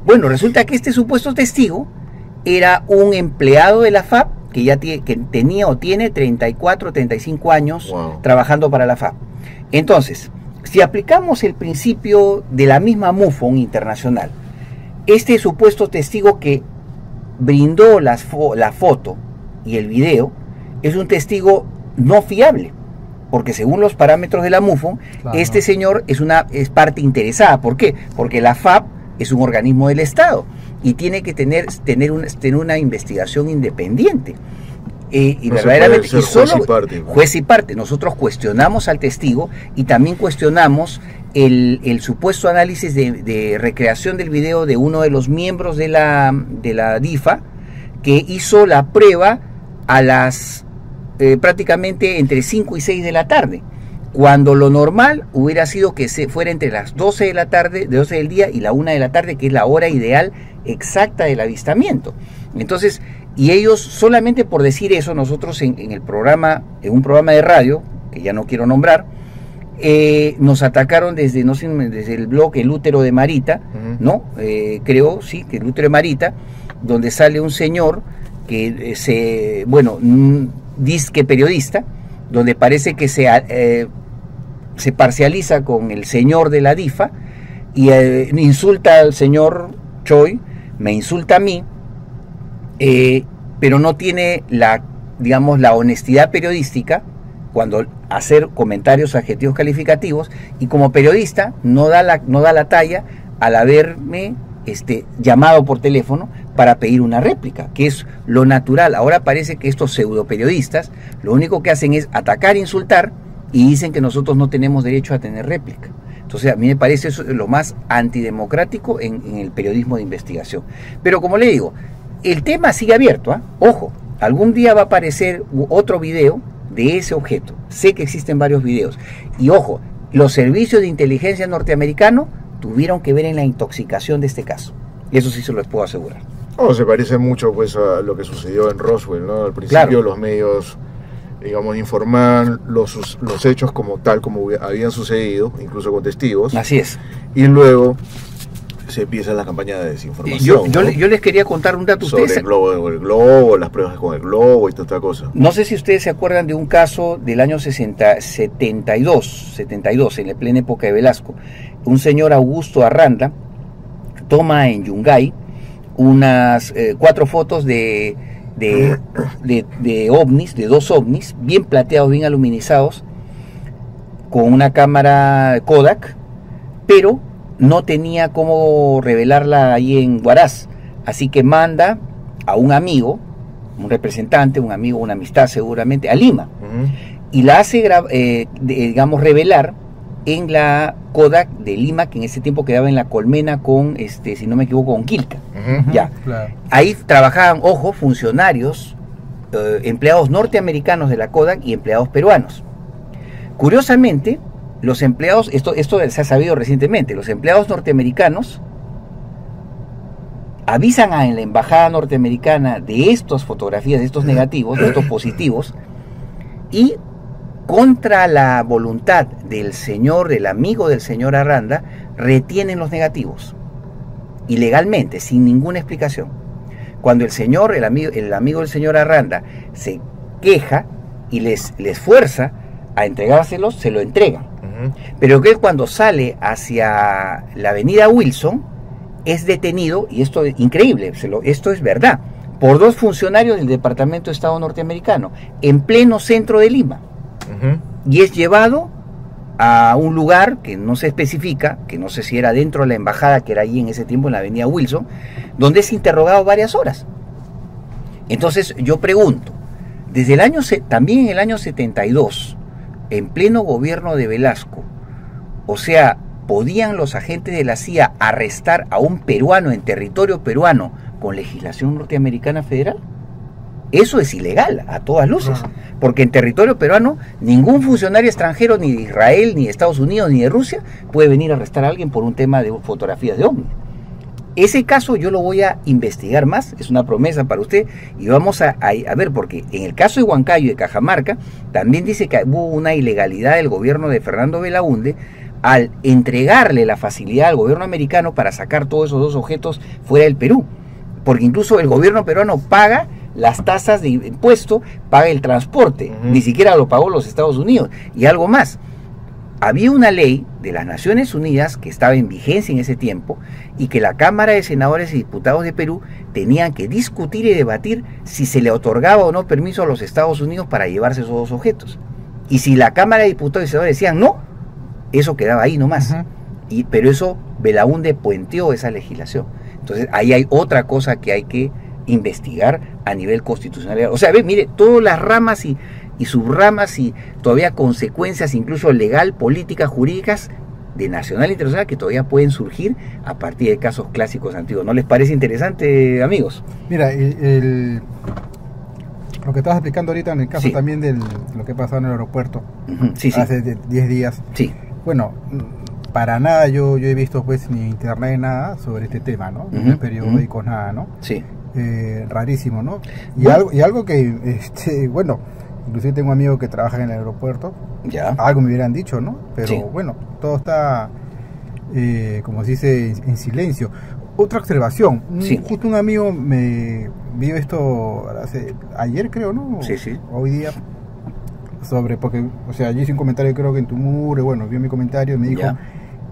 Bueno, resulta que este supuesto testigo era un empleado de la FAP que ya tenía o tiene 34, 35 años trabajando para la FAP. Entonces, si aplicamos el principio de la misma MUFON internacional, este supuesto testigo que brindó la foto y el video es un testigo no fiable, porque según los parámetros de la MUFON, claro, este señor es parte interesada. ¿Por qué? Porque la FAP es un organismo del Estado y tiene que tener una investigación independiente. Y no verdaderamente, y solo juez y parte. Nosotros cuestionamos al testigo y también cuestionamos el supuesto análisis de recreación del video de uno de los miembros de la DIFA, que hizo la prueba a las prácticamente entre 5 y 6 de la tarde, cuando lo normal hubiera sido que fuera entre las 12 de la tarde, de 12 del día y la 1 de la tarde, que es la hora ideal exacta del avistamiento. Entonces, y ellos, solamente por decir eso, nosotros en un programa de radio, que ya no quiero nombrar, nos atacaron desde el blog El Útero de Marita, ¿no? Creo, sí, que El Útero de Marita, donde sale un señor que disque periodista, donde parece que se parcializa con el señor de la DIFA y insulta al señor Choi, me insulta a mí, pero no tiene la honestidad periodística cuando hacer comentarios adjetivos calificativos, y como periodista no da la talla al haberme llamado por teléfono para pedir una réplica, que es lo natural. Ahora parece que estos pseudo periodistas lo único que hacen es atacar, insultar, y dicen que nosotros no tenemos derecho a tener réplica. Entonces a mí me parece eso lo más antidemocrático en el periodismo de investigación. Pero como le digo, el tema sigue abierto, ¿eh? Ojo, algún día va a aparecer otro video de ese objeto. Sé que existen varios videos. Y ojo, los servicios de inteligencia norteamericanos tuvieron que ver en la intoxicación de este caso. Y eso sí se los puedo asegurar. Se parece mucho pues a lo que sucedió en Roswell, ¿no? Al principio, claro, los medios, digamos, informaban los hechos como tal, como habían sucedido, incluso con testigos. Así es. Y luego se empieza la campaña de desinformación. Yo les quería contar un dato. Sobre el globo, las pruebas con el globo y toda esta cosa. No sé si ustedes se acuerdan de un caso del año 72, en la plena época de Velasco. Un señor Augusto Arranda toma en Yungay unas 4 fotos de ovnis, de 2 ovnis, bien plateados, bien aluminizados, con una cámara Kodak, pero no tenía cómo revelarla ahí en Huaraz, así que manda a un amigo, un representante, un amigo, una amistad seguramente, a Lima, y la hace, digamos, revelar en la Kodak de Lima, que en ese tiempo quedaba en La Colmena con, si no me equivoco, con Quilca. Ya. Claro. Ahí trabajaban, ojo, funcionarios, empleados norteamericanos de la Kodak y empleados peruanos. Curiosamente, los empleados, esto se ha sabido recientemente, los empleados norteamericanos avisan en la embajada norteamericana de estas fotografías, de estos negativos, de estos positivos, y contra la voluntad del amigo del señor Arranda, retienen los negativos, ilegalmente, sin ninguna explicación. Cuando el amigo del señor Arranda se queja y les fuerza a entregárselos, se lo entregan. Pero que cuando sale hacia la avenida Wilson, es detenido, y esto es increíble, esto es verdad, por 2 funcionarios del Departamento de Estado norteamericano, en pleno centro de Lima. Y es llevado a un lugar que no se especifica, que no sé si era dentro de la embajada que era allí en ese tiempo, en la avenida Wilson, donde es interrogado varias horas. Entonces yo pregunto, también en el año 72, en pleno gobierno de Velasco, o sea, ¿podían los agentes de la CIA arrestar a un peruano en territorio peruano con legislación norteamericana federal? Eso es ilegal, a todas luces, porque en territorio peruano ningún funcionario extranjero, ni de Israel, ni de Estados Unidos, ni de Rusia, puede venir a arrestar a alguien por un tema de fotografías de ovnis. Ese caso yo lo voy a investigar más, es una promesa para usted, y vamos a ver, porque en el caso de Huancayo y de Cajamarca, también dice que hubo una ilegalidad del gobierno de Fernando Belaúnde al entregarle la facilidad al gobierno americano para sacar todos esos 2 objetos fuera del Perú, porque incluso el gobierno peruano paga las tasas de impuesto, paga el transporte, ni siquiera lo pagó los Estados Unidos. Y algo más, había una ley de las Naciones Unidas que estaba en vigencia en ese tiempo y que la Cámara de Senadores y Diputados de Perú tenían que discutir y debatir si se le otorgaba o no permiso a los Estados Unidos para llevarse esos 2 objetos. Y si la Cámara de Diputados y Senadores decían no, eso quedaba ahí nomás. Pero eso, Belaúnde puenteó esa legislación. Entonces ahí hay otra cosa que hay que investigar a nivel constitucional. O sea, mire, todas las ramas y subramas y todavía consecuencias, incluso legal, políticas, jurídicas, de nacional e internacional, que todavía pueden surgir a partir de casos clásicos antiguos. ¿No les parece interesante, amigos? Mira, lo que estabas explicando ahorita en el caso también de lo que pasó en el aeropuerto hace 10 días. Sí. Bueno, para nada yo he visto pues ni internet nada sobre este tema, ¿no? Ni periódicos, nada, ¿no? Sí. Rarísimo, ¿no? Y algo que, bueno, inclusive tengo amigos que trabajan en el aeropuerto, algo me hubieran dicho, ¿no? Pero bueno, todo está, como se dice, en silencio. Otra observación, justo un amigo me vio esto ayer, creo, ¿no? Hoy día, porque, o sea, yo hice un comentario, creo que en tu muro, bueno, vio mi comentario y me dijo,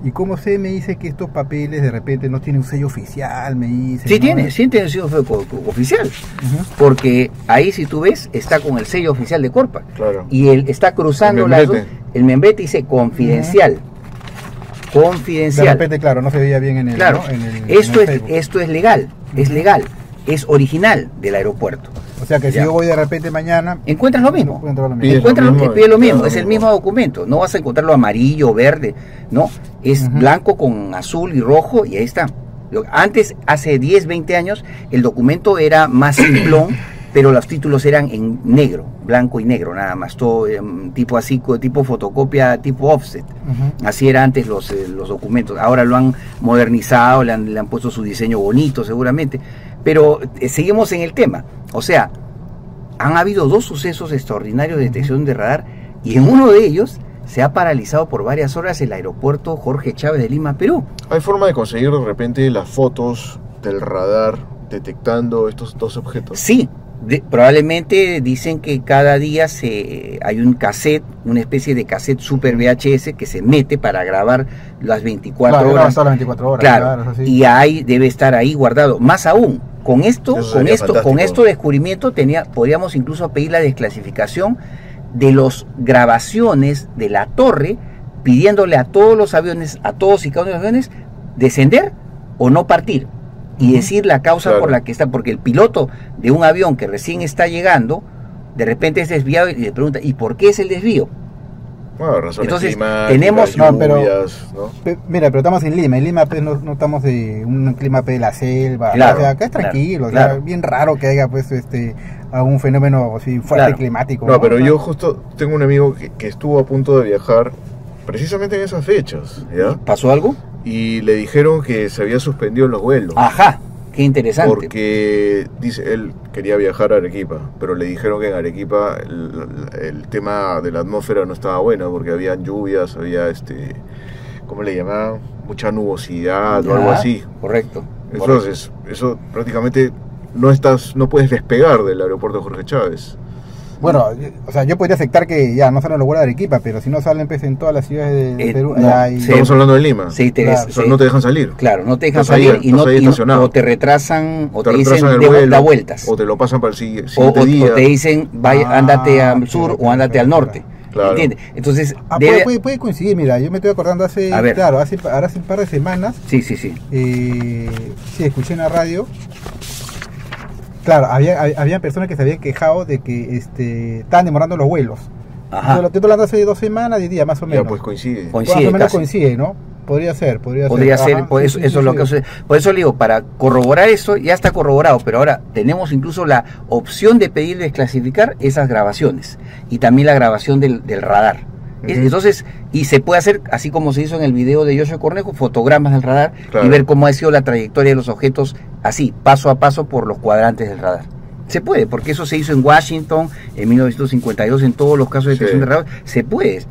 ¿y cómo sé? Me dice que estos papeles de repente no tienen un sello oficial, me dice. Sí, ¿no? tiene un sello oficial, porque ahí, si tú ves, está con el sello oficial de Corpa, y él está cruzando el membrete dice confidencial. Confidencial. De repente, claro, no se veía bien en el... Claro, ¿no? esto es legal, es original del aeropuerto. O sea que si yo voy de repente mañana... Encuentras lo mismo. Pide lo mismo, es el mismo documento. No vas a encontrarlo amarillo o verde, no. Es blanco con azul y rojo y ahí está. Antes, hace 10, 20 años, el documento era más simplón, pero los títulos eran en negro, blanco y negro, nada más. Todo tipo así, tipo fotocopia, tipo offset. Así eran antes los documentos. Ahora lo han modernizado, le han puesto su diseño bonito seguramente. Pero seguimos en el tema. O sea, han habido 2 sucesos extraordinarios de detección de radar y en uno de ellos se ha paralizado por varias horas el aeropuerto Jorge Chávez de Lima, Perú. ¿Hay forma de conseguir de repente las fotos del radar detectando estos dos objetos? Sí, probablemente dicen que cada día hay un cassette, una especie de cassette super VHS que se mete para grabar las 24 horas. Las 24 horas. Claro, y debe estar ahí guardado. Más aún, con este descubrimiento podríamos incluso pedir la desclasificación de las grabaciones de la torre, pidiéndole a todos los aviones, a todos y cada uno de los aviones, descender o no partir. Y decir la causa por la que está, porque el piloto de un avión que recién está llegando, de repente es desviado y le pregunta, ¿y por qué es el desvío? Bueno, razones entonces tenemos lluvias, ¿no? Mira, pero estamos en Lima pues no estamos de un clima de la selva, claro, o sea, acá es tranquilo, claro. O sea, bien raro que haya pues algún fenómeno así fuerte climático. No, pero yo justo tengo un amigo que estuvo a punto de viajar precisamente en esas fechas, ¿ya? ¿Pasó algo? Y le dijeron que se había suspendido los vuelos. Ajá, qué interesante. Porque dice, él quería viajar a Arequipa, pero le dijeron que en Arequipa el tema de la atmósfera no estaba bueno, porque había lluvias, había ¿cómo le llamaban? Mucha nubosidad o algo así. Correcto. Entonces, eso prácticamente no puedes despegar del aeropuerto Jorge Chávez. Bueno, o sea, yo podría aceptar que ya no salen los vuelos de Arequipa, pero si no salen pues, en todas las ciudades de Perú, estamos hablando de Lima. Sí, no te dejan salir. Claro, no te dejan salir o te retrasan o te dicen da vueltas. O te lo pasan para el siguiente día. O te dicen ándate al sur o ándate al norte. Claro. ¿Entiendes? Entonces puede coincidir, mira, yo me estoy acordando hace un par de semanas. Sí. Sí, escuché en la radio. Claro, había personas que se habían quejado de que estaban demorando los vuelos. Ajá. Lo estoy hablando hace 2 semanas, 10 días, más o menos. Ya, pues coincide. Más o menos coincide, ¿no? Podría ser. Ajá, por eso es lo que hace. Por eso le digo, para corroborar eso, ya está corroborado, pero ahora tenemos incluso la opción de pedir desclasificar esas grabaciones y también la grabación del radar. Entonces, y se puede hacer, así como se hizo en el video de Joshua Cornejo, fotogramas del radar y ver cómo ha sido la trayectoria de los objetos, así, paso a paso por los cuadrantes del radar. Se puede, porque eso se hizo en Washington en 1952, en todos los casos de detección de radar. Se puede,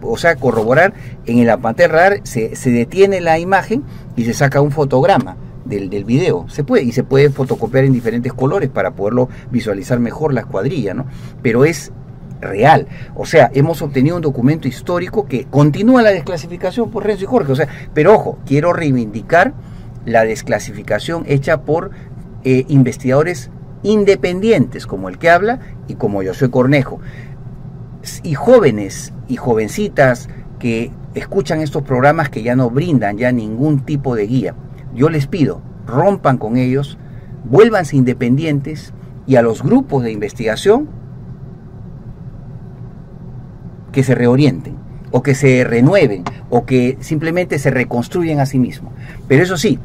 o sea, corroborar en la pantalla del radar, se detiene la imagen y se saca un fotograma del video. Se puede, y se puede fotocopiar en diferentes colores para poderlo visualizar mejor la escuadrilla, ¿no? Pero es real, o sea, hemos obtenido un documento histórico que continúa la desclasificación por Renzo y Jorge, o sea, pero ojo, quiero reivindicar la desclasificación hecha por investigadores independientes, como el que habla y como Josué Cornejo, y jóvenes y jovencitas que escuchan estos programas que ya no brindan ya ningún tipo de guía. Yo les pido, rompan con ellos, vuélvanse independientes, y a los grupos de investigación que se reorienten, o que se renueven, o que simplemente se reconstruyen a sí mismos. Pero eso sí,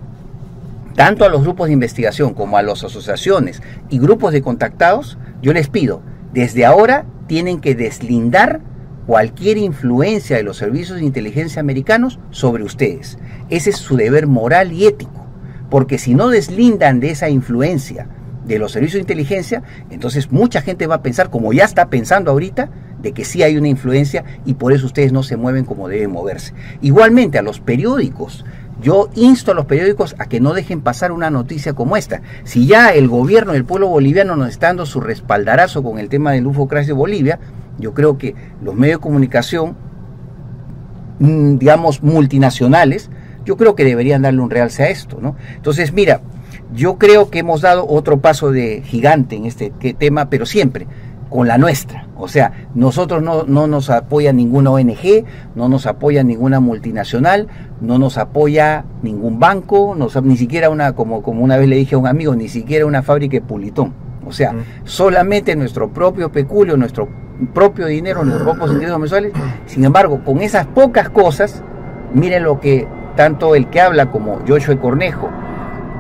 tanto a los grupos de investigación como a las asociaciones y grupos de contactados, yo les pido, desde ahora tienen que deslindar cualquier influencia de los servicios de inteligencia americanos sobre ustedes. Ese es su deber moral y ético, porque si no deslindan de esa influencia de los servicios de inteligencia, entonces mucha gente va a pensar, como ya está pensando ahorita, de que sí hay una influencia y por eso ustedes no se mueven como deben moverse. Igualmente a los periódicos, yo insto a los periódicos a que no dejen pasar una noticia como esta. Si ya el gobierno del pueblo boliviano nos está dando su respaldarazo con el tema del UFOCRASH de Bolivia, yo creo que los medios de comunicación, digamos multinacionales, yo creo que deberían darle un realce a esto, ¿no? Entonces, mira, yo creo que hemos dado otro paso de gigante en este tema, pero siempre con la nuestra. O sea, nosotros no nos apoya ninguna ONG, no nos apoya ninguna multinacional, no nos apoya ningún banco, ni siquiera como una vez le dije a un amigo, ni siquiera una fábrica de Pulitón. O sea, solamente nuestro propio peculio, nuestro propio dinero, nuestros propios ingresos mensuales. Sin embargo, con esas pocas cosas, miren lo que tanto el que habla como Joshua Cornejo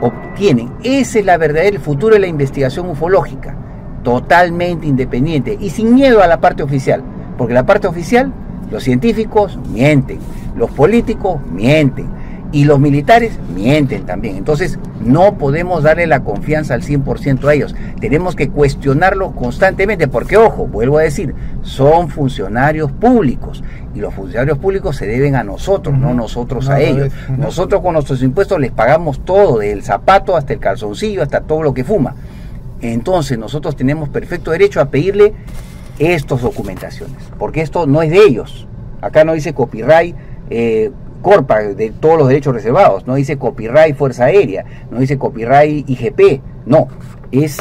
obtienen. Ese es el futuro de la investigación ufológica, totalmente independiente y sin miedo a la parte oficial, porque la parte oficial, los científicos mienten, los políticos mienten, Y los militares mienten también. Entonces, no podemos darle la confianza al 100% a ellos. Tenemos que cuestionarlos constantemente, porque, ojo, vuelvo a decir, son funcionarios públicos. Y los funcionarios públicos se deben a nosotros, no nosotros a ellos. Nosotros con nuestros impuestos les pagamos todo, desde el zapato hasta el calzoncillo, hasta todo lo que fuma. Entonces, nosotros tenemos perfecto derecho a pedirle estas documentaciones, porque esto no es de ellos. Acá no dice copyright Corpa, de todos los derechos reservados, no dice copyright Fuerza Aérea, no dice copyright IGP, no, es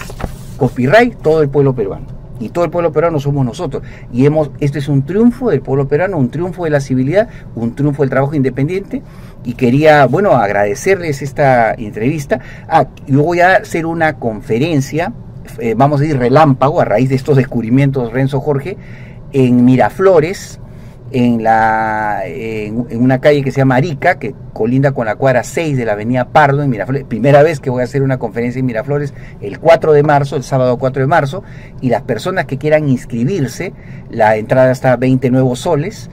copyright todo el pueblo peruano, y todo el pueblo peruano somos nosotros, y esto es un triunfo del pueblo peruano, un triunfo de la civilidad, un triunfo del trabajo independiente, y quería, bueno, agradecerles esta entrevista. Yo voy a hacer una conferencia, vamos a decir relámpago, a raíz de estos descubrimientos, Renzo Jorge, en Miraflores, en una calle que se llama Arica, que colinda con la cuadra 6 de la avenida Pardo en Miraflores. Primera vez que voy a hacer una conferencia en Miraflores, el 4 de marzo, el sábado 4 de marzo, y las personas que quieran inscribirse, la entrada está a 20 nuevos soles,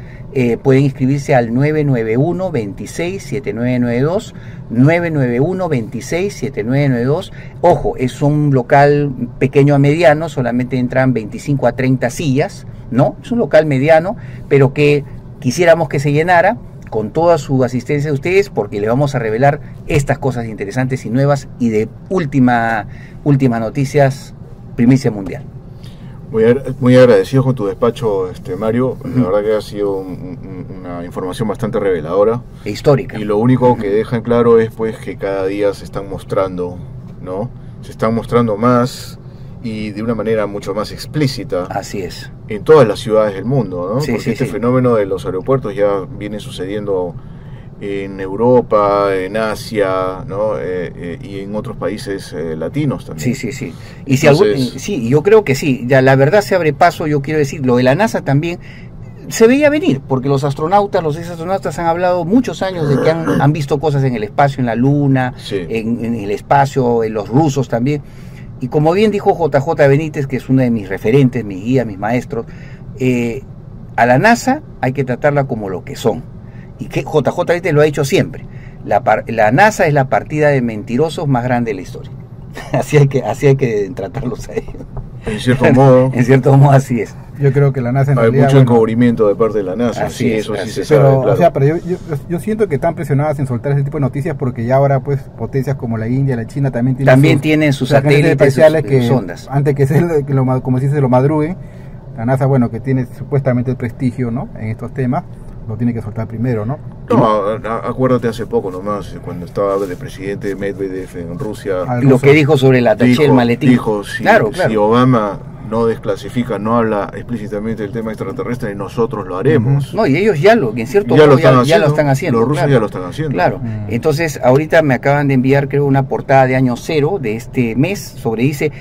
pueden inscribirse al 991-26-7992, 991-26-7992. Ojo, es un local pequeño a mediano, solamente entran 25 a 30 sillas, ¿no? Es un local mediano, pero que quisiéramos que se llenara con toda su asistencia de ustedes, porque le vamos a revelar estas cosas interesantes y nuevas y de últimas noticias, primicia mundial. Muy agradecido con tu despacho, Mario. La verdad que ha sido una información bastante reveladora e histórica. Y lo único que deja en claro es pues que cada día se están mostrando, ¿no? Se están mostrando más y de una manera mucho más explícita. Así es. En todas las ciudades del mundo, ¿no? Sí, porque sí, fenómeno de los aeropuertos ya viene sucediendo en Europa, en Asia, ¿no? Y en otros países latinos también. Sí. Y sí, yo creo que sí. Ya la verdad se abre paso. Yo quiero decir, lo de la NASA también se veía venir, porque los exastronautas han hablado muchos años de que han visto cosas en el espacio, en la Luna, en el espacio, en los rusos también. Y como bien dijo JJ Benítez, que es uno de mis referentes, mis guías, mis maestros, a la NASA hay que tratarla como lo que son. Y que JJ Benítez lo ha hecho siempre. La NASA es la partida de mentirosos más grande de la historia. Así hay que tratarlos a ellos. En cierto modo. En cierto modo así es. Yo creo que la NASA hay mucho encubrimiento de parte de la NASA. Sí, eso sí se sabe, sabe, claro. O sea, pero yo siento que están presionadas en soltar ese tipo de noticias, porque ya ahora pues potencias como la India, la China también tienen sus satélites espaciales, sus sondas. Antes que como se dice, lo madrugue, la NASA, bueno, que tiene supuestamente el prestigio, ¿no?, en estos temas, lo tiene que soltar primero, ¿no? No, acuérdate hace poco nomás, cuando estaba de presidente Medvedev en Rusia. Lo que dijo sobre el ataché del maletín. Dijo, si Obama no desclasifica, no habla explícitamente del tema extraterrestre, nosotros lo haremos. No, y ellos en cierto modo ya lo están haciendo. Los rusos ya lo están haciendo. Claro. Entonces, ahorita me acaban de enviar, creo, una portada de año 0 de este mes, dice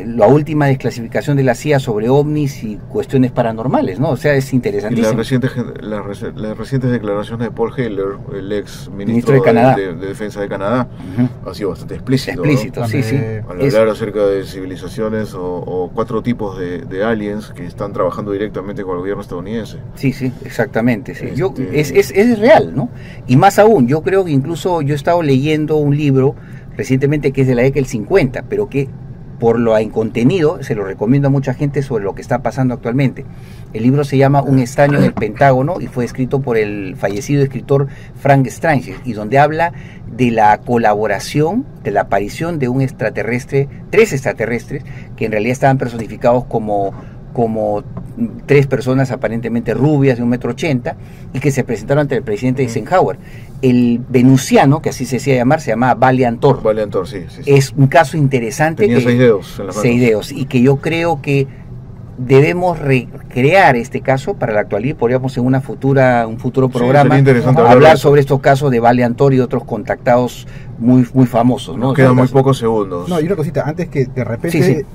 la última desclasificación de la CIA sobre ovnis y cuestiones paranormales, ¿no? O sea, es interesantísimo. Y las recientes declaraciones de Paul Heller, el ex ministro de Canadá, de Defensa de Canadá, ha sido bastante explícito, ¿no? Sí. Al hablar acerca de civilizaciones o 4 tipos de aliens que están trabajando directamente con el gobierno estadounidense. Sí, exactamente. Sí. Es real, ¿no? Y más aún, yo creo que incluso yo he estado leyendo un libro recientemente que es de la década del 50, pero que por lo en contenido se lo recomiendo a mucha gente sobre lo que está pasando actualmente. El libro se llama Un extraño en el Pentágono y fue escrito por el fallecido escritor Frank Strange, y donde habla de la colaboración, de la aparición de un extraterrestre, 3 extraterrestres, que en realidad estaban personificados como 3 personas aparentemente rubias de 1,80 m y que se presentaron ante el presidente Eisenhower. El venusiano, que así se decía llamar, se llamaba Valiant Thor. Sí. Es un caso interesante. Tenía 6 dedos en las manos. 6 dedos, y que yo creo que debemos recrear este caso para la actualidad. Podríamos en un futuro programa hablar sobre estos casos de Valiant Thor y otros contactados muy famosos, ¿no? Nos quedan muy pocos segundos. No, y una cosita, antes que de repente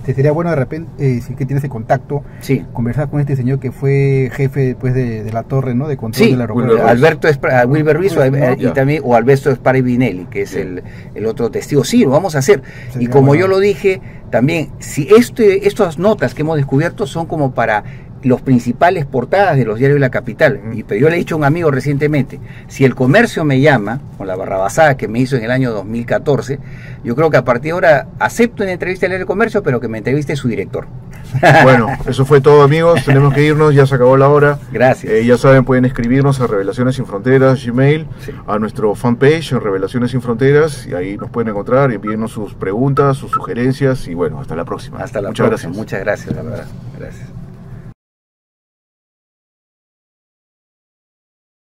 sería bueno de repente, si que tienes el contacto, conversar con este señor que fue jefe después de la torre, ¿no?, de control del aeropuerto. Wilber Ruiz o Alberto Sparavinelli, que es el otro testigo. Sí, lo vamos a hacer. Sería yo lo dije también, si estas notas que hemos descubierto son como para los principales portadas de los diarios de la capital. Pero yo le he dicho a un amigo recientemente, si el Comercio me llama, con la barrabasada que me hizo en el año 2014, yo creo que a partir de ahora acepto una entrevista al Comercio, pero que me entreviste su director. Bueno, eso fue todo, amigos. Tenemos que irnos, ya se acabó la hora. Gracias. Ya saben, pueden escribirnos a Revelaciones Sin Fronteras, Gmail, sí, a nuestro fanpage en Revelaciones Sin Fronteras, y ahí nos pueden encontrar, envíennos sus preguntas, sus sugerencias, y bueno, hasta la próxima. Hasta la Muchas próxima. gracias. Muchas gracias, la verdad. Gracias.